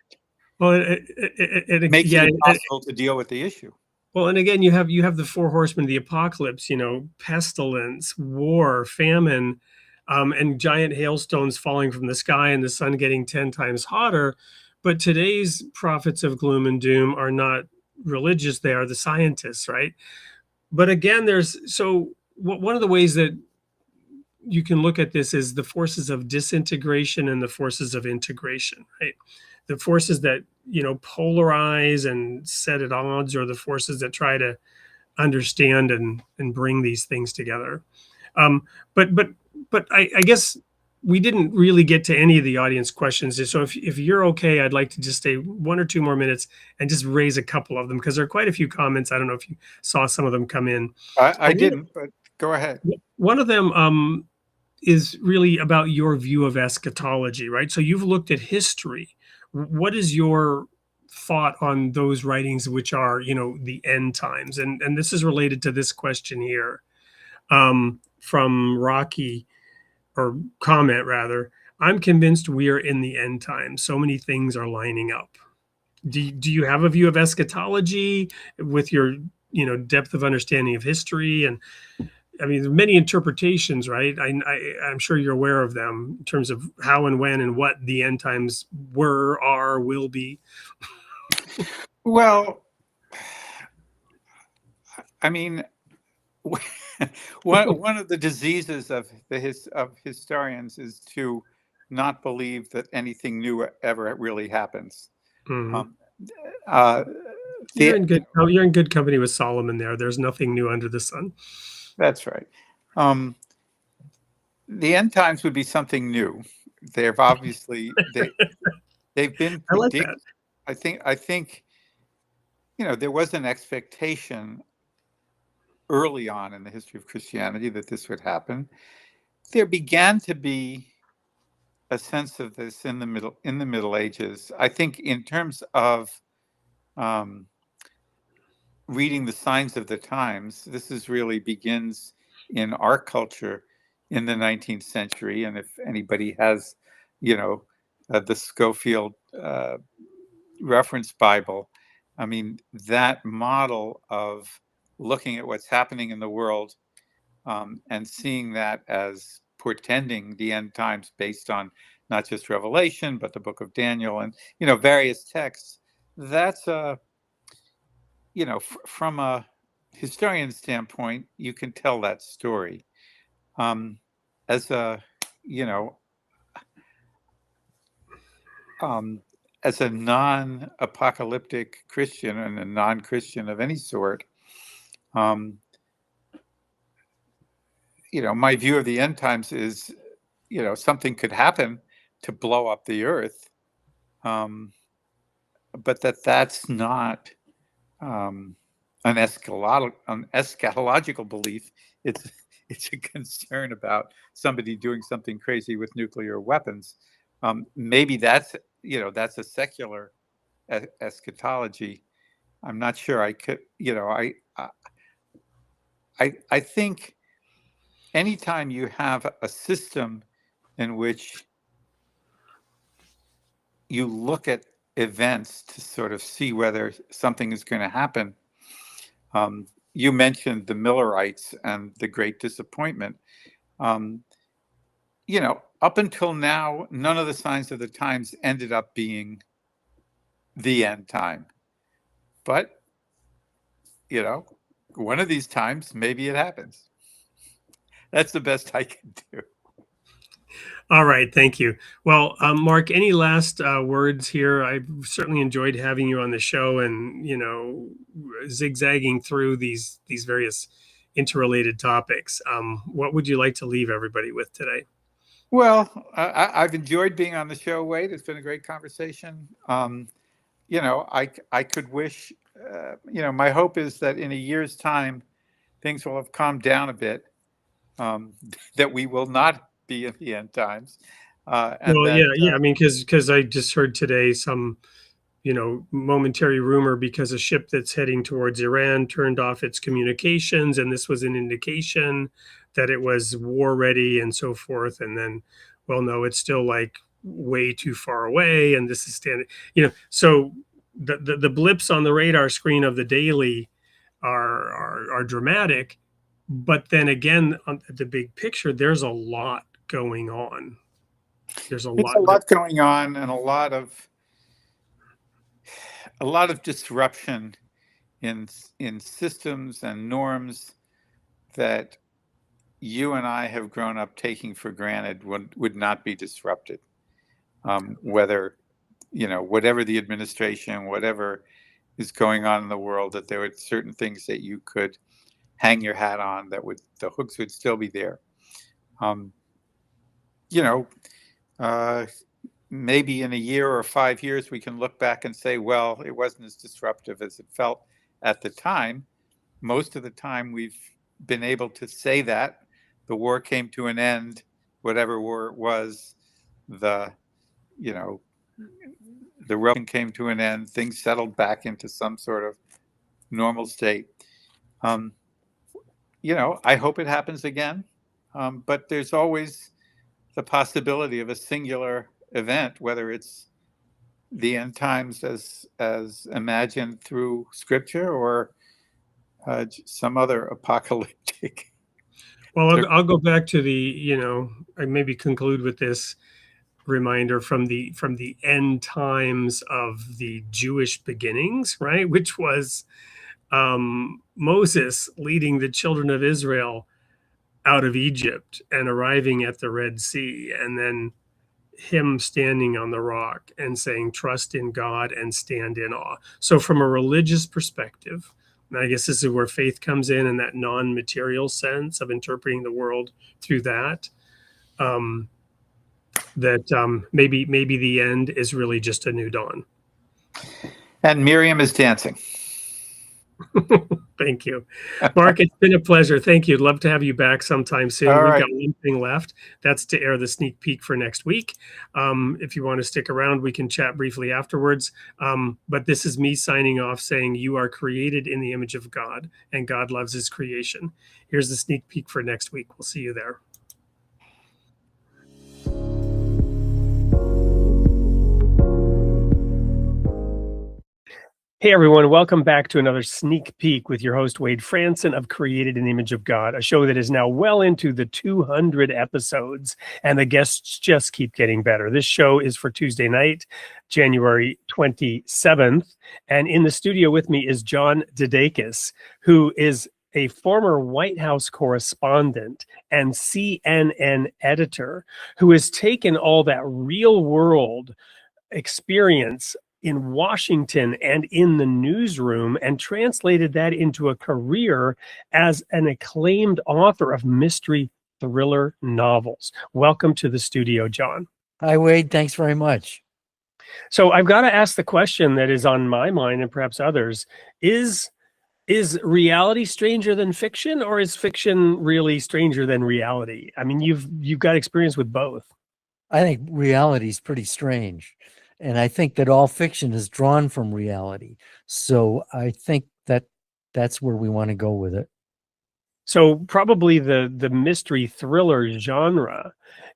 makes it impossible to deal with the issue. Well, and again, you have the four horsemen of the apocalypse, pestilence, war, famine, and giant hailstones falling from the sky and the sun getting 10 times hotter. But today's prophets of gloom and doom are not religious, they are the scientists, right? But again, one of the ways that you can look at this is the forces of disintegration and the forces of integration, right? The forces that, polarize and set at odds, or the forces that try to understand and bring these things together. But I guess we didn't really get to any of the audience questions. So if you're okay, I'd like to just stay 1 or 2 more minutes and just raise a couple of them, because there are quite a few comments. I don't know if you saw some of them come in. I didn't, but go ahead. One of them is really about your view of eschatology, right? So you've looked at history. What is your thought on those writings, which are, the end times? And this is related to this question here, from Rocky, or comment rather. I'm convinced we are in the end times. So many things are lining up. Do you have a view of eschatology with your, depth of understanding of history? And I mean, there's many interpretations, right? I'm sure you're aware of them in terms of how and when and what the end times were, are, will be. Well, I mean, one of the diseases of historians is to not believe that anything new ever really happens. Mm-hmm. You're in good company with Solomon there. There's nothing new under the sun. That's right. The end times would be something new. They've obviously they've been predicted. I like that. I think there was an expectation early on in the history of Christianity that this would happen. There began to be a sense of this in the Middle Ages. I think in terms of reading the signs of the times. This is really begins in our culture in the 19th century. And if anybody has, the Schofield Reference Bible, I mean, that model of looking at what's happening in the world and seeing that as portending the end times based on not just Revelation, but the book of Daniel and, various texts, that's from a historian standpoint, you can tell that story. As a, as a non-apocalyptic Christian and a non-Christian of any sort, my view of the end times is, something could happen to blow up the earth, but that's not an eschatological belief. It's a concern about somebody doing something crazy with nuclear weapons. Maybe that's a secular eschatology. I'm not sure. I could, I think anytime you have a system in which you look at events to sort of see whether something is going to happen. You mentioned the Millerites and the Great Disappointment. Up until now, none of the signs of the times ended up being the end time. But, one of these times, maybe it happens. That's the best I can do. All right, thank you. Well, Mark, any last words here? I certainly enjoyed having you on the show and, zigzagging through these various interrelated topics. What would you like to leave everybody with today? Well, I've enjoyed being on the show, Wade. It's been a great conversation. I could wish, my hope is that in a year's time, things will have calmed down a bit, that we will not be in the end times. I mean, because I just heard today some, momentary rumor because a ship that's heading towards Iran turned off its communications, and this was an indication that it was war ready and so forth. And then, well, no, it's still like way too far away, and this is standing. So the blips on the radar screen of the daily are dramatic, but then again, on the big picture, there's a lot going on. There's a lot going on, and a lot of disruption in systems and norms that you and I have grown up taking for granted would not be disrupted. Whether, whatever the administration, whatever is going on in the world, that there were certain things that you could hang your hat on, the hooks would still be there. Maybe in a year or 5 years, we can look back and say, well, it wasn't as disruptive as it felt at the time. Most of the time, we've been able to say that. The war came to an end, whatever war it was, the revolution came to an end, things settled back into some sort of normal state. I hope it happens again, but there's always the possibility of a singular event, whether it's the end times as imagined through scripture or some other apocalyptic. Well, I'll go back to I maybe conclude with this reminder from the end times of the Jewish beginnings, right? Which was Moses leading the children of Israel out of Egypt and arriving at the Red Sea, and then him standing on the rock and saying, trust in God and stand in awe. So from a religious perspective, and I guess this is where faith comes in that non-material sense of interpreting the world through that, maybe the end is really just a new dawn. And Miriam is dancing. Thank you. Mark, it's been a pleasure. Thank you. Love to have you back sometime soon. All We've right. got one thing left. That's to air the sneak peek for next week. If you want to stick around, we can chat briefly afterwards. But this is me signing off saying you are created in the image of God and God loves his creation. Here's the sneak peek for next week. We'll see you there. Hey everyone, welcome back to another sneak peek with your host Wade Franson of Created in the Image of God, a show that is now well into the 200 episodes, and the guests just keep getting better. This show is for Tuesday night, January 27th, and in the studio with me is John Didakis, who is a former White House correspondent and CNN editor who has taken all that real world experience in Washington and in the newsroom and translated that into a career as an acclaimed author of mystery thriller novels. Welcome to the studio, John. Hi, Wade. Thanks very much. So I've got to ask the question that is on my mind and perhaps others. Is reality stranger than fiction, or is fiction really stranger than reality? I mean, you've got experience with both. I think reality is pretty strange. And I think that all fiction is drawn from reality. So I think that that's where we want to go with it. So probably the mystery thriller genre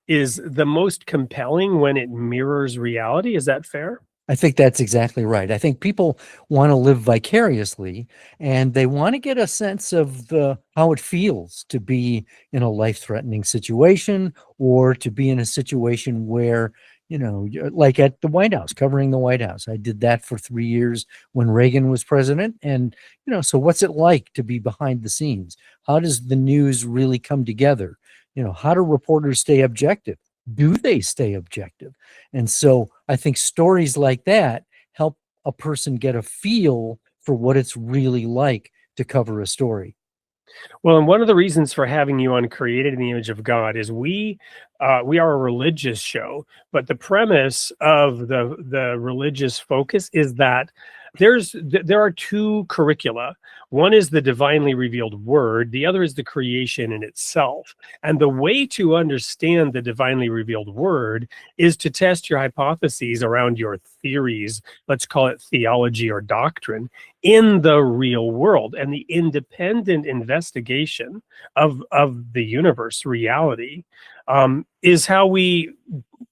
is the most compelling when it mirrors reality. Is that fair? I think that's exactly right. I think people want to live vicariously, and they want to get a sense of how it feels to be in a life-threatening situation, or to be in a situation where, like at the White House, covering the White House. I did that for 3 years when Reagan was president. And, so what's it like to be behind the scenes? How does the news really come together? How do reporters stay objective? Do they stay objective? And so I think stories like that help a person get a feel for what it's really like to cover a story. Well, and one of the reasons for having you on Created in the Image of God is we are a religious show, but the premise of the religious focus is that there are two curricula. One is the divinely revealed word. The other is the creation in itself. And the way to understand the divinely revealed word is to test your hypotheses around your theories, let's call it theology or doctrine, in the real world. And the independent investigation of the universe, reality, is how we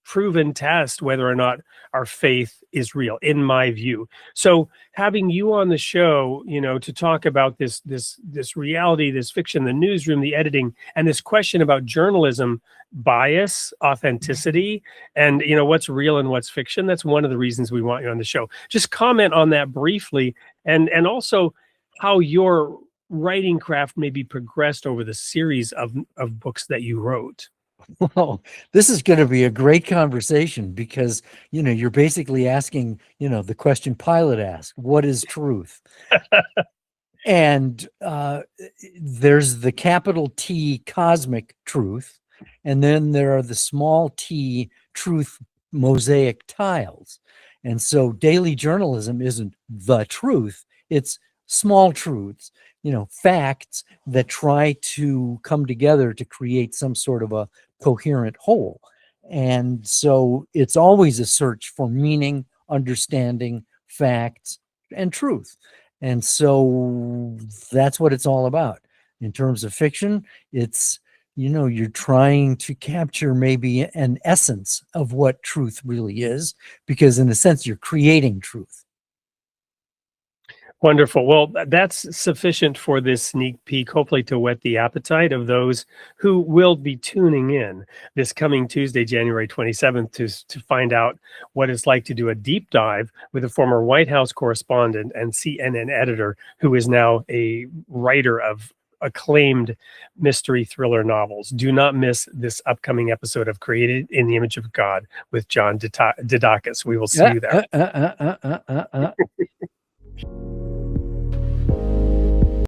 prove and test whether or not our faith is real, in my view. So having you on the show, to talk about this reality, this fiction, the newsroom, the editing, and this question about journalism, bias, authenticity, and what's real and what's fiction, that's one of the reasons we want you on the show. Just comment on that briefly, and also how your writing craft maybe progressed over the series of books that you wrote. Well, this is going to be a great conversation because, you're basically asking, the question Pilate asked, what is truth? And there's the capital T cosmic truth, and then there are the small t truth mosaic tiles. And so daily journalism isn't the truth, it's small truths, facts that try to come together to create some sort of a coherent whole. And so it's always a search for meaning, understanding, facts, and truth. And so that's what it's all about. In terms of fiction, it's, you're trying to capture maybe an essence of what truth really is, because in a sense, you're creating truth. Wonderful. Well, that's sufficient for this sneak peek, hopefully to whet the appetite of those who will be tuning in this coming Tuesday, January 27th, to find out what it's like to do a deep dive with a former White House correspondent and CNN editor who is now a writer of acclaimed mystery thriller novels. Do not miss this upcoming episode of Created in the Image of God with John Didakis. We will see you there.